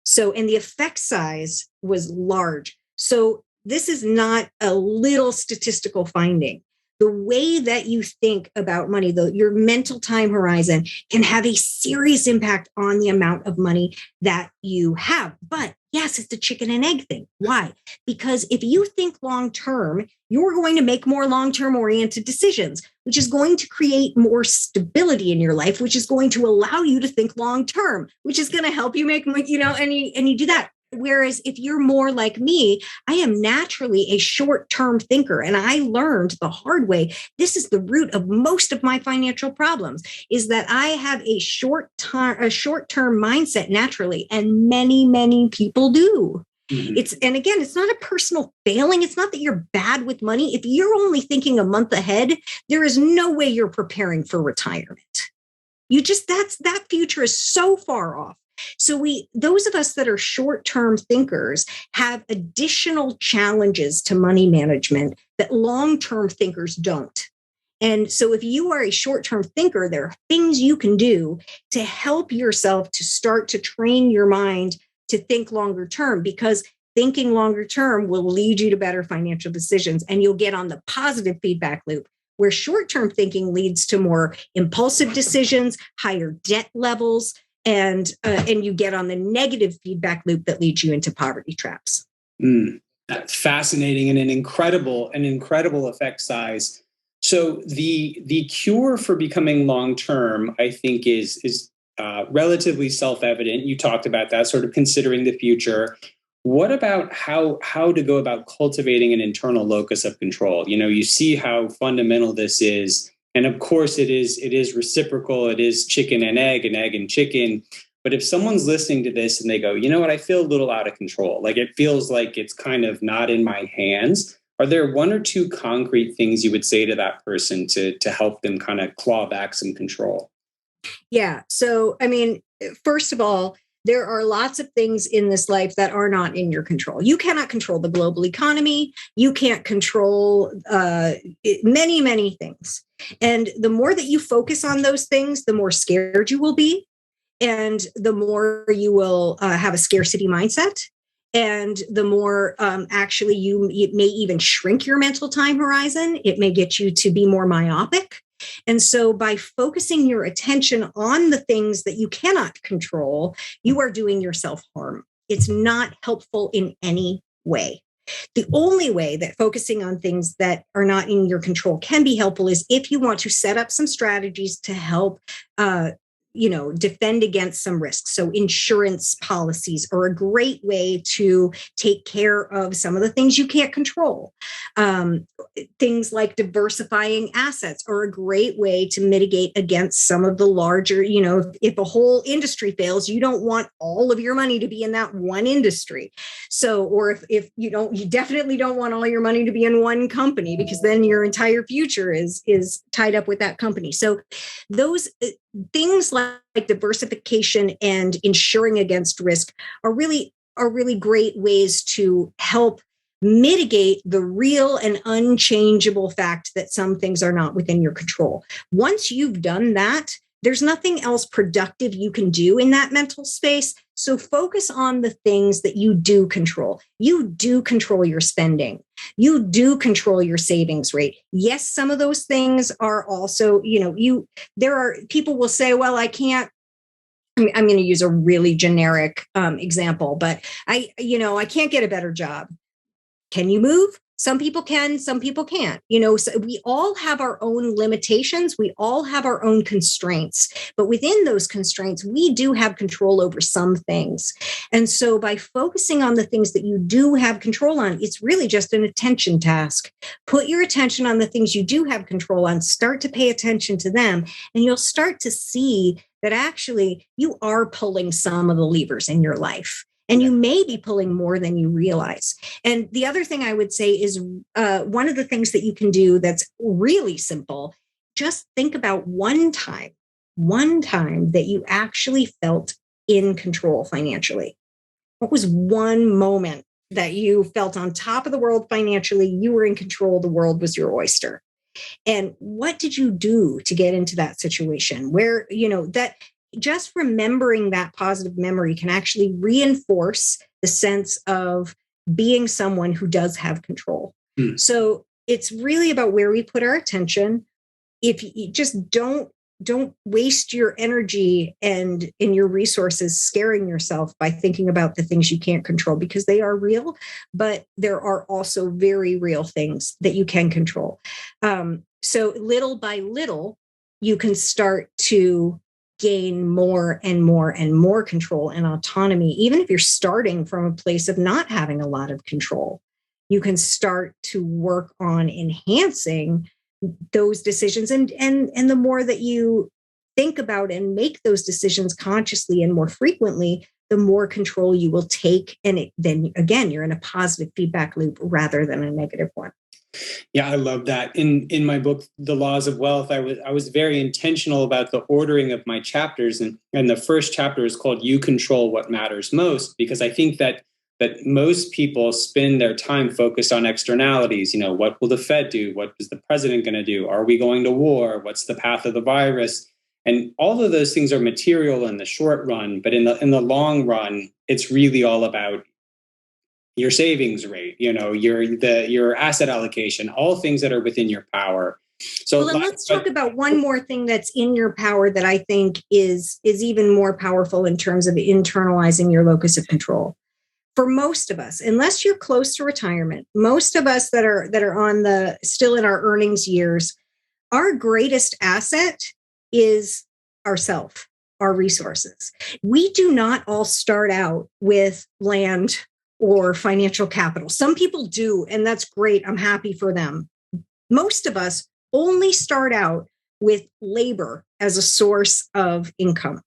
So, and the effect size was large. So this is not a little statistical finding. The way that you think about money, your mental time horizon, can have a serious impact on the amount of money that you have. But yes, it's the chicken and egg thing. Why? Because if you think long-term, you're going to make more long-term oriented decisions, which is going to create more stability in your life, which is going to allow you to think long-term, which is going to help you make, and you do that. Whereas if you're more like me, I am naturally a short-term thinker. And I learned the hard way, this is the root of most of my financial problems, is that I have a short-term mindset naturally. And many, many people do. Mm-hmm. And again, it's not a personal failing. It's not that you're bad with money. If you're only thinking a month ahead, there is no way you're preparing for retirement. That future is so far off. So those of us that are short-term thinkers have additional challenges to money management that long-term thinkers don't. And so if you are a short-term thinker, there are things you can do to help yourself to start to train your mind to think longer term, because thinking longer term will lead you to better financial decisions, and you'll get on the positive feedback loop, where short-term thinking leads to more impulsive decisions, higher debt levels, and you get on the negative feedback loop that leads you into poverty traps. That's fascinating, and an incredible effect size. So the cure for becoming long-term, I think, is relatively self-evident. You talked about that, sort of considering the future. What about how to go about cultivating an internal locus of control? You see how fundamental this is. And of course, it is reciprocal. It is chicken and egg and chicken. But if someone's listening to this and they go, you know what, I feel a little out of control, like it feels like it's kind of not in my hands, are there one or two concrete things you would say to that person to help them kind of claw back some control? Yeah. So, first of all, there are lots of things in this life that are not in your control. You cannot control the global economy. You can't control many, many things. And the more that you focus on those things, the more scared you will be. And the more you will have a scarcity mindset. And the more it may even shrink your mental time horizon. It may get you to be more myopic. And so by focusing your attention on the things that you cannot control, you are doing yourself harm. It's not helpful in any way. The only way that focusing on things that are not in your control can be helpful is if you want to set up some strategies to help defend against some risks. So insurance policies are a great way to take care of some of the things you can't control. Things like diversifying assets are a great way to mitigate against some of the larger, if a whole industry fails, you don't want all of your money to be in that one industry. So, or if you definitely don't want all your money to be in one company, because then your entire future is tied up with that company. So those things like diversification and insuring against risk are really great ways to help mitigate the real and unchangeable fact that some things are not within your control. Once you've done that, there's nothing else productive you can do in that mental space. So focus on the things that you do control. You do control your spending. You do control your savings rate. Yes, some of those things are also, there are people will say, well, I can't. I'm going to use a really generic example, but I can't get a better job. Can you move? Some people can, some people can't. So we all have our own limitations. We all have our own constraints, but within those constraints, we do have control over some things. And so by focusing on the things that you do have control on, it's really just an attention task. Put your attention on the things you do have control on, start to pay attention to them, and you'll start to see that actually you are pulling some of the levers in your life. And you may be pulling more than you realize. And the other thing I would say is one of the things that you can do that's really simple, just think about one time that you actually felt in control financially. What was one moment that you felt on top of the world financially? You were in control. The world was your oyster. And what did you do to get into that situation where, that just remembering that positive memory can actually reinforce the sense of being someone who does have control. So it's really about where we put our attention. If you just don't waste your energy and in your resources scaring yourself by thinking about the things you can't control, because they are real, but there are also very real things that you can control. So little by little, you can start to gain more and more and more control and autonomy. Even if you're starting from a place of not having a lot of control, you can start to work on enhancing those decisions. And the more that you think about and make those decisions consciously and more frequently, the more control you will take. And then again, you're in a positive feedback loop rather than a negative one. Yeah, I love that. In my book, The Laws of Wealth, I was very intentional about the ordering of my chapters. And the first chapter is called You Control What Matters Most, because I think that most people spend their time focused on externalities. What will the Fed do? What is the president going to do? Are we going to war? What's the path of the virus? And all of those things are material in the short run, but in the long run, it's really all about your savings rate, your asset allocation, all things that are within your power. So let's talk about one more thing that's in your power that I think is even more powerful in terms of internalizing your locus of control. For most of us, unless you're close to retirement, most of us that are on still in our earnings years, our greatest asset is ourself, our resources. We do not all start out with land or financial capital. Some people do, and that's great. I'm happy for them. Most of us only start out with labor as a source of income.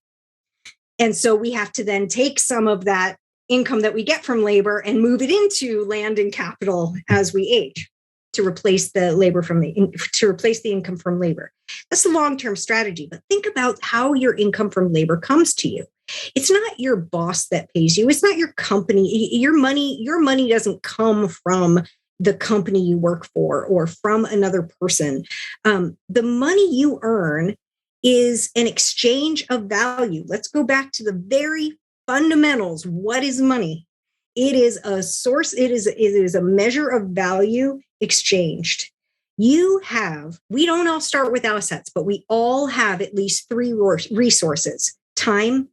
And so we have to then take some of that income that we get from labor and move it into land and capital as we age to replace the income from labor. That's a long-term strategy, but think about how your income from labor comes to you. It's not your boss that pays you. It's not your company. Your money doesn't come from the company you work for or from another person. The money you earn is an exchange of value. Let's go back to the very fundamentals. What is money? It is a source. It is a measure of value exchanged. we don't all start with assets, but we all have at least three resources: time,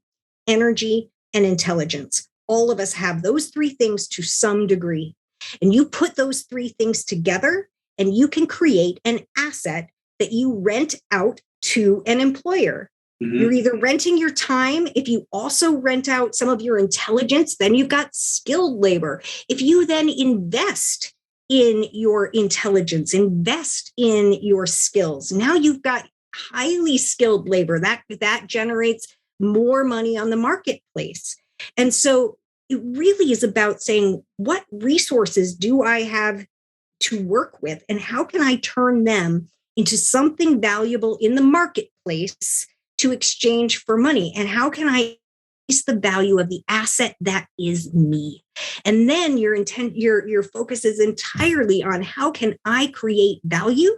energy, and intelligence. All of us have those three things to some degree. And you put those three things together and you can create an asset that you rent out to an employer. Mm-hmm. You're either renting your time. If you also rent out some of your intelligence, then you've got skilled labor. If you then invest in your intelligence, invest in your skills, now you've got highly skilled labor that generates more money on the marketplace. And so it really is about saying, what resources do I have to work with, and how can I turn them into something valuable in the marketplace to exchange for money? And how can I increase the value of the asset that is me? And then your focus is entirely on, how can I create value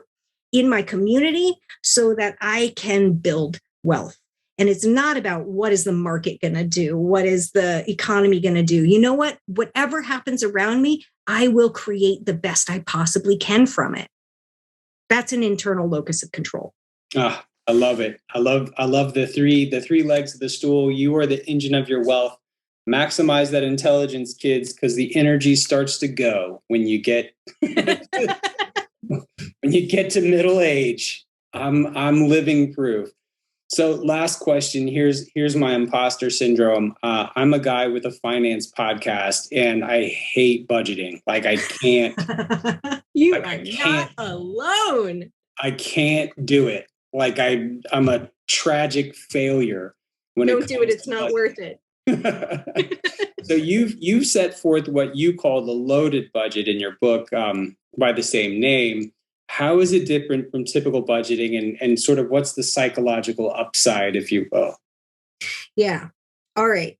in my community so that I can build wealth? And it's not about, what is the market going to do? What is the economy going to do? You know what? Whatever happens around me, I will create the best I possibly can from it. That's an internal locus of control. I love it. I love the three legs of the stool. You are the engine of your wealth. Maximize that intelligence, kids, because the energy starts to go when you get when you get to middle age. I'm living proof. So last question, here's my imposter syndrome. I'm a guy with a finance podcast and I hate budgeting. Like, I can't. You are not alone. I can't do it. Like, I'm a tragic failure. Don't do it. It's not worth it. So you've set forth what you call the loaded budget in your book by the same name. How is it different from typical budgeting, and sort of what's the psychological upside, if you will? Yeah. All right.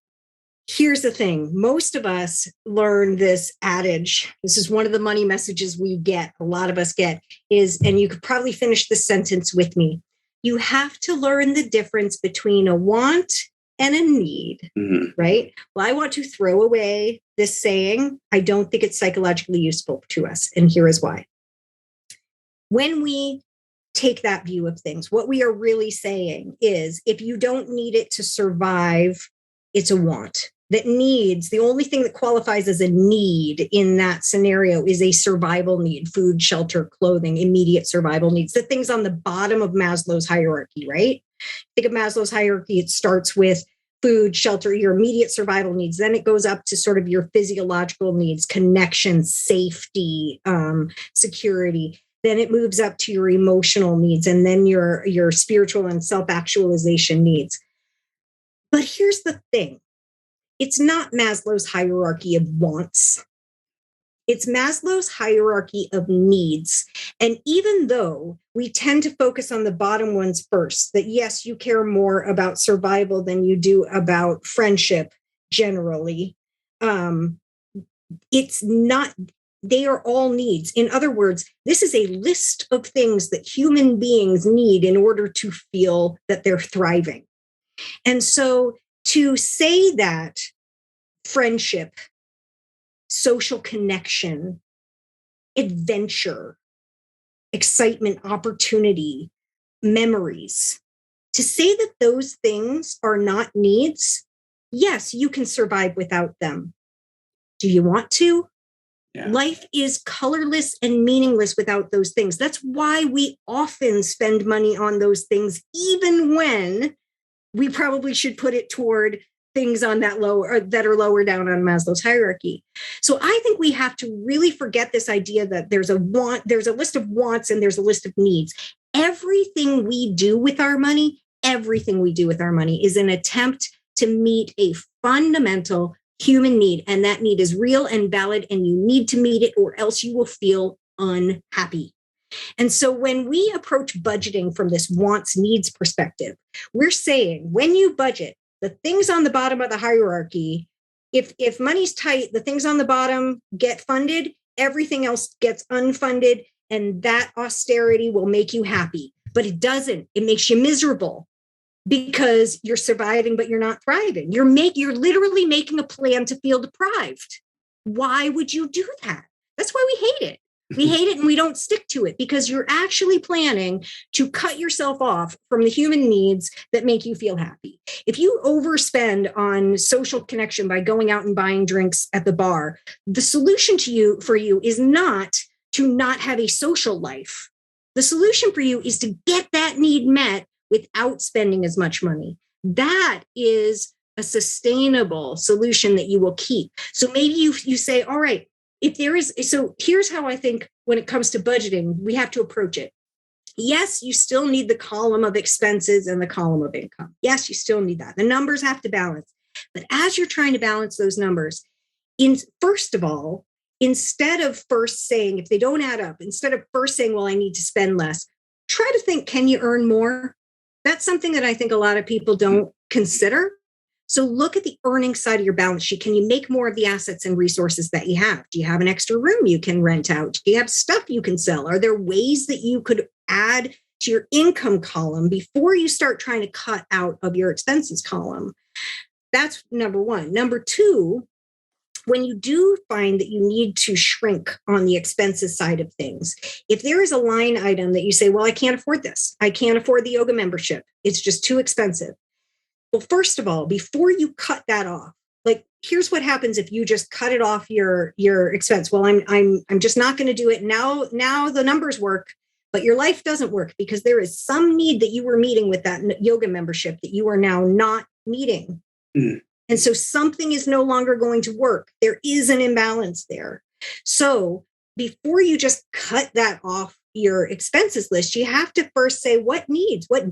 Here's the thing. Most of us learn this adage. This is one of the money messages we get, a lot of us get, is, and you could probably finish the sentence with me, you have to learn the difference between a want and a need, right? Well, I want to throw away this saying. I don't think it's psychologically useful to us. And here is why. When we take that view of things, what we are really saying is, if you don't need it to survive, it's a want. That needs, the only thing that qualifies as a need in that scenario is a survival need: food, shelter, clothing, immediate survival needs, the things on the bottom of Maslow's hierarchy, right? Think of Maslow's hierarchy. It starts with food, shelter, your immediate survival needs. Then it goes up to sort of your physiological needs: connection, safety, security. Then it moves up to your emotional needs, and then your spiritual and self-actualization needs. But here's the thing. It's not Maslow's hierarchy of wants. It's Maslow's hierarchy of needs. And even though we tend to focus on the bottom ones first, that yes, you care more about survival than you do about friendship generally, it's not. They are all needs. In other words, this is a list of things that human beings need in order to feel that they're thriving. And so to say that friendship, social connection, adventure, excitement, opportunity, memories, to say that those things are not needs, yes, you can survive without them. Do you want to? Yeah. Life is colorless and meaningless without those things. That's why we often spend money on those things, even when we probably should put it toward things on that lower, that are lower down on Maslow's hierarchy. So I think we have to really forget this idea that there's a want, there's a list of wants, and there's a list of needs. Everything we do with our money is an attempt to meet a fundamental human need, and that need is real and valid, and you need to meet it, or else you will feel unhappy. And so when we approach budgeting from this wants needs perspective, we're saying, when you budget, the things on the bottom of the hierarchy, if money's tight, the things on the bottom get funded, everything else gets unfunded, and that austerity will make you happy. But it doesn't. It makes you miserable, because you're surviving, but you're not thriving. You're literally making a plan to feel deprived. Why would you do that? That's why we hate it. We hate it and we don't stick to it because you're actually planning to cut yourself off from the human needs that make you feel happy. If you overspend on social connection by going out and buying drinks at the bar, the solution for you is not to not have a social life. The solution for you is to get that need met without spending as much money. That is a sustainable solution that you will keep. So maybe you say, all right, so here's how I think when it comes to budgeting, we have to approach it. Yes, you still need the column of expenses and the column of income. Yes, you still need that. The numbers have to balance. But as you're trying to balance those numbers, first of all, instead of first saying, if they don't add up, instead of first saying, well, I need to spend less, try to think, can you earn more? That's something that I think a lot of people don't consider. So look at the earning side of your balance sheet. Can you make more of the assets and resources that you have? Do you have an extra room you can rent out? Do you have stuff you can sell? Are there ways that you could add to your income column before you start trying to cut out of your expenses column? That's number one. Number two, when you do find that you need to shrink on the expenses side of things, if there is a line item that you say, well, I can't afford this. I can't afford the yoga membership. It's just too expensive. Well, first of all, before you cut that off, like here's what happens if you just cut it off your expense. Well, I'm just not going to do it now. Now the numbers work, but your life doesn't work because there is some need that you were meeting with that yoga membership that you are now not meeting. Mm. And so something is no longer going to work. There is an imbalance there. So before you just cut that off your expenses list, you have to first say, what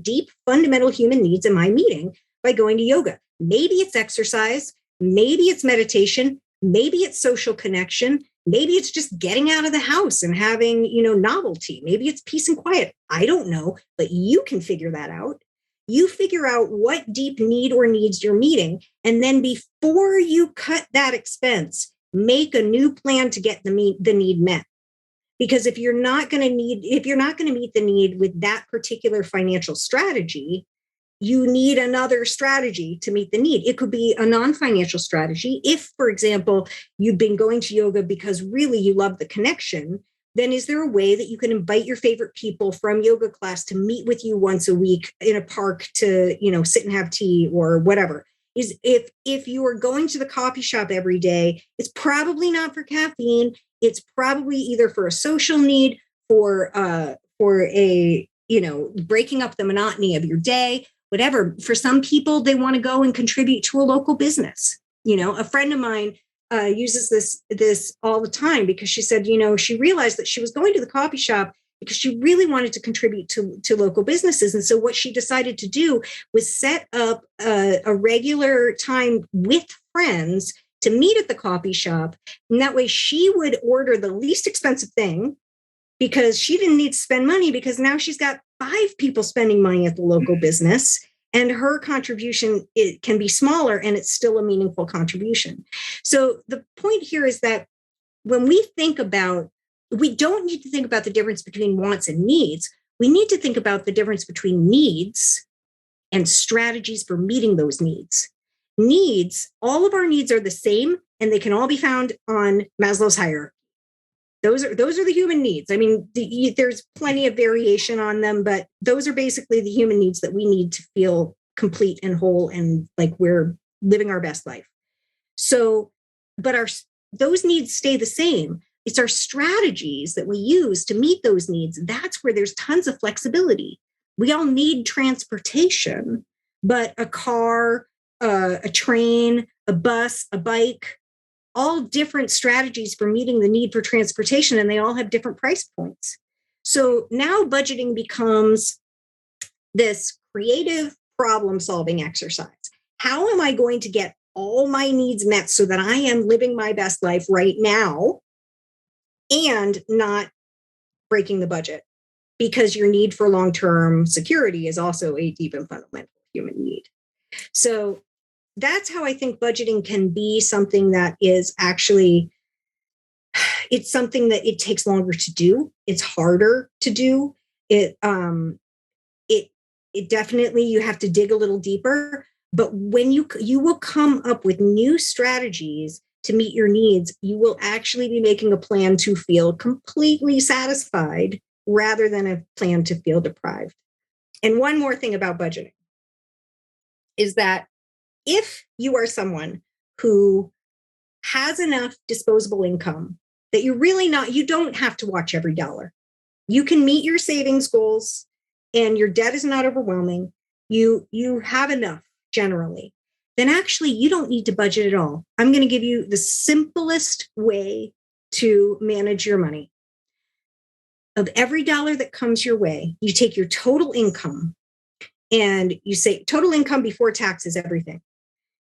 deep fundamental human needs am I meeting by going to yoga? Maybe it's exercise, maybe it's meditation, maybe it's social connection, maybe it's just getting out of the house and having, novelty. Maybe it's peace and quiet. I don't know, but you can figure that out. You figure out what deep need or needs you're meeting. And then before you cut that expense, make a new plan to get the need met. Because if you're not going to meet the need with that particular financial strategy, you need another strategy to meet the need. It could be a non-financial strategy. If, for example, you've been going to yoga because really you love the connection, then is there a way that you can invite your favorite people from yoga class to meet with you once a week in a park to, sit and have tea or whatever? Is if you are going to the coffee shop every day, it's probably not for caffeine. It's probably either for a social need, for a, breaking up the monotony of your day, whatever. For some people, they want to go and contribute to a local business. A friend of mine uses this all the time because she said, she realized that she was going to the coffee shop because she really wanted to contribute to local businesses. And so what she decided to do was set up a regular time with friends to meet at the coffee shop. And that way she would order the least expensive thing because she didn't need to spend money, because now she's got 5 people spending money at the local business. And her contribution, it can be smaller and it's still a meaningful contribution. So the point here is that when we don't need to think about the difference between wants and needs. We need to think about the difference between needs and strategies for meeting those needs. Needs, all of our needs are the same, and they can all be found on Maslow's hierarchy. Those are the human needs. I mean, there's plenty of variation on them, but those are basically the human needs that we need to feel complete and whole and like we're living our best life. So, but those needs stay the same. It's our strategies that we use to meet those needs. That's where there's tons of flexibility. We all need transportation, but a car, a train, a bus, a bike, all different strategies for meeting the need for transportation, and they all have different price points. So now budgeting becomes this creative problem-solving exercise. How am I going to get all my needs met so that I am living my best life right now and not breaking the budget? Because your need for long-term security is also a deep and fundamental human need. So that's how I think budgeting can be something that is actually, it's something that it takes longer to do. It's harder to do. It definitely, you have to dig a little deeper, but when you will come up with new strategies to meet your needs, you will actually be making a plan to feel completely satisfied rather than a plan to feel deprived. And one more thing about budgeting is that if you are someone who has enough disposable income that you don't have to watch every dollar. You can meet your savings goals and your debt is not overwhelming. You have enough generally. Then actually you don't need to budget at all. I'm going to give you the simplest way to manage your money. Of every dollar that comes your way, you take your total income and you say total income before taxes, everything.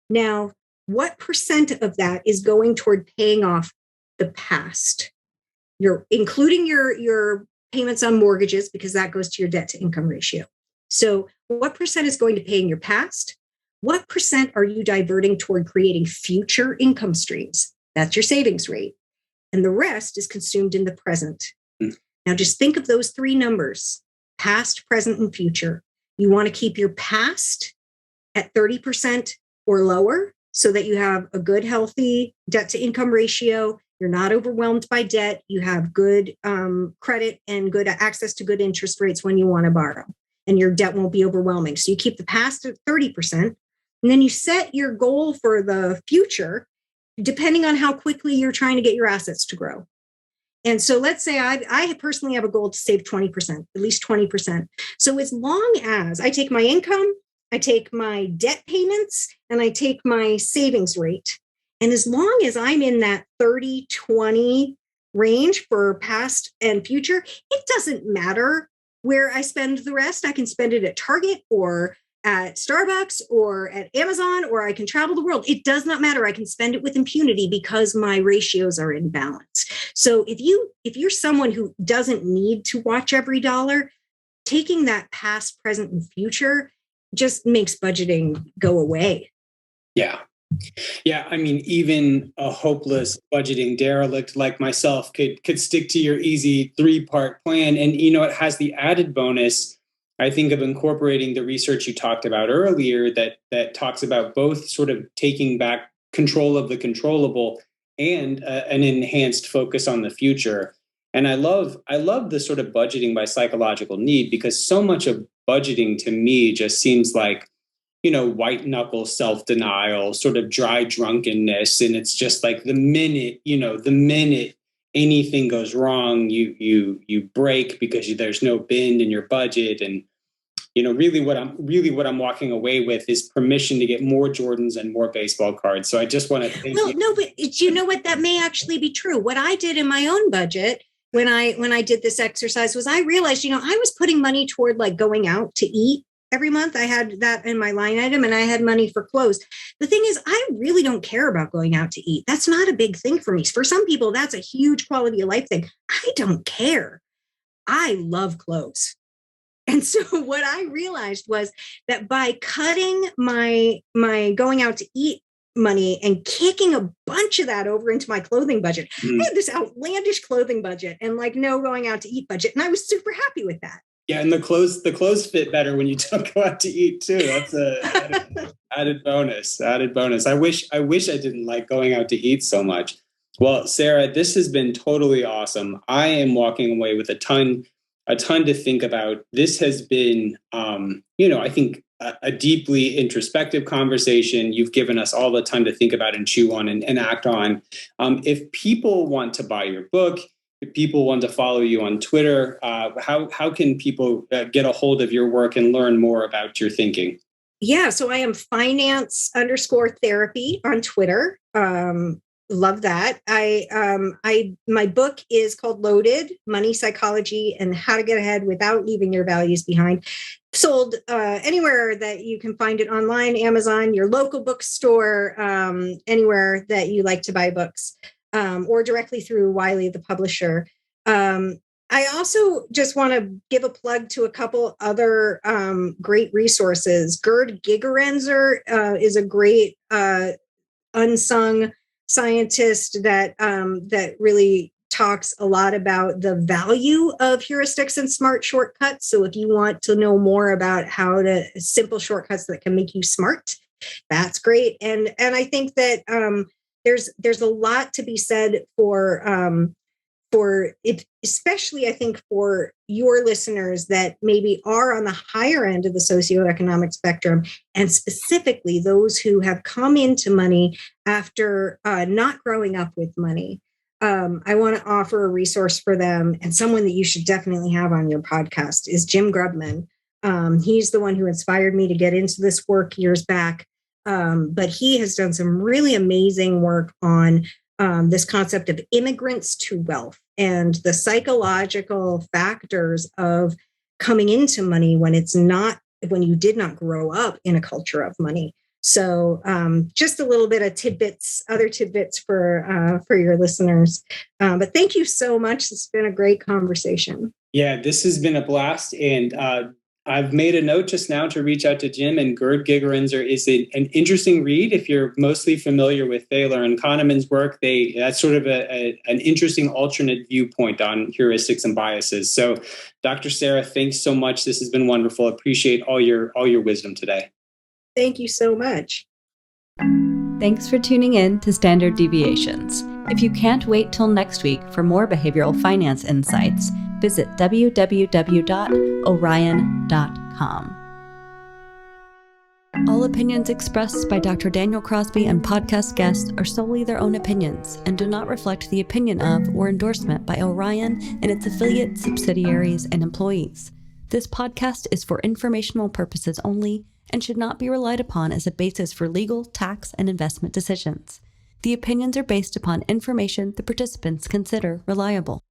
Now, what percent of that is going toward paying off the past? You're including your payments on mortgages because that goes to your debt to income ratio. So what percent is going to paying your past? What percent are you diverting toward creating future income streams? That's your savings rate. And the rest is consumed in the present. Now just think of those three numbers, past, present, and future. You want to keep your past at 30% or lower so that you have a good, healthy debt to income ratio. You're not overwhelmed by debt. You have good credit and good access to good interest rates when you want to borrow, and your debt won't be overwhelming. So you keep the past at 30%, and then you set your goal for the future, depending on how quickly you're trying to get your assets to grow. And so let's say I personally have a goal to save 20%, at least 20%. So as long as I take my income, I take my debt payments, and I take my savings rate. And as long as I'm in that 30-20 range for past and future, it doesn't matter where I spend the rest. I can spend it at Target or at Starbucks or at Amazon, or I can travel the world. It does not matter. I can spend it with impunity because my ratios are in balance. So if you're someone who doesn't need to watch every dollar, taking that past, present, and future just makes budgeting go away. Yeah. Yeah. I mean, even a hopeless budgeting derelict like myself could stick to your easy 3-part plan. And, it has the added bonus, I think, of incorporating the research you talked about earlier that talks about both sort of taking back control of the controllable and an enhanced focus on the future. And I love the sort of budgeting by psychological need, because so much of budgeting to me just seems like, white knuckle self-denial, sort of dry drunkenness. And it's just like the minute anything goes wrong, you break because there's no bend in your budget. And, really what I'm walking away with is permission to get more Jordans and more baseball cards. So I just want to thank you. No, but you know what? That may actually be true. What I did in my own budget when I did this exercise was I realized, I was putting money toward like going out to eat every month. I had that in my line item, and I had money for clothes. The thing is, I really don't care about going out to eat. That's not a big thing for me. For some people, that's a huge quality of life thing. I don't care. I love clothes. And so what I realized was that by cutting my going out to eat money and kicking a bunch of that over into my clothing budget, I had this outlandish clothing budget and like no going out to eat budget. And I was super happy with that. Yeah, and the clothes fit better when you don't go out to eat too. That's a added bonus. I wish I didn't like going out to eat so much. Well, Sarah, this has been totally awesome. I am walking away with a ton to think about. This has been, I think a deeply introspective conversation. You've given us all a ton to think about and chew on and act on. If people want to buy your book, if people want to follow you on Twitter, how can people get a hold of your work and learn more about your thinking? Yeah, so I am finance_therapy on Twitter. Love that. My book is called Loaded: Money Psychology and How to Get Ahead Without Leaving Your Values Behind. Sold anywhere that you can find it online, Amazon, your local bookstore, anywhere that you like to buy books, or directly through Wiley, the publisher. I also just want to give a plug to a couple other great resources. Gerd Gigerenzer is a great unsung scientist that really talks a lot about the value of heuristics and smart shortcuts. So if you want to know more about how to simple shortcuts that can make you smart, that's great. And I think that there's a lot to be said for it, especially I think for your listeners that maybe are on the higher end of the socioeconomic spectrum, and specifically those who have come into money after not growing up with money. I want to offer a resource for them, and someone that you should definitely have on your podcast is Jim Grubman. He's the one who inspired me to get into this work years back. But he has done some really amazing work on this concept of immigrants to wealth and the psychological factors of coming into money when you did not grow up in a culture of money. So just a little bit of other tidbits for your listeners. But thank you so much. It's been a great conversation. Yeah, this has been a blast. And I've made a note just now to reach out to Jim, and Gerd Gigerenzer is an interesting read. If you're mostly familiar with Thaler and Kahneman's work, that's sort of an interesting alternate viewpoint on heuristics and biases. So Dr. Sarah, thanks so much. This has been wonderful. Appreciate all your wisdom today. Thank you so much. Thanks for tuning in to Standard Deviations. If you can't wait till next week for more behavioral finance insights, visit www.orion.com. All opinions expressed by Dr. Daniel Crosby and podcast guests are solely their own opinions and do not reflect the opinion of or endorsement by Orion and its affiliates, subsidiaries, and employees. This podcast is for informational purposes only and should not be relied upon as a basis for legal, tax, and investment decisions. The opinions are based upon information the participants consider reliable.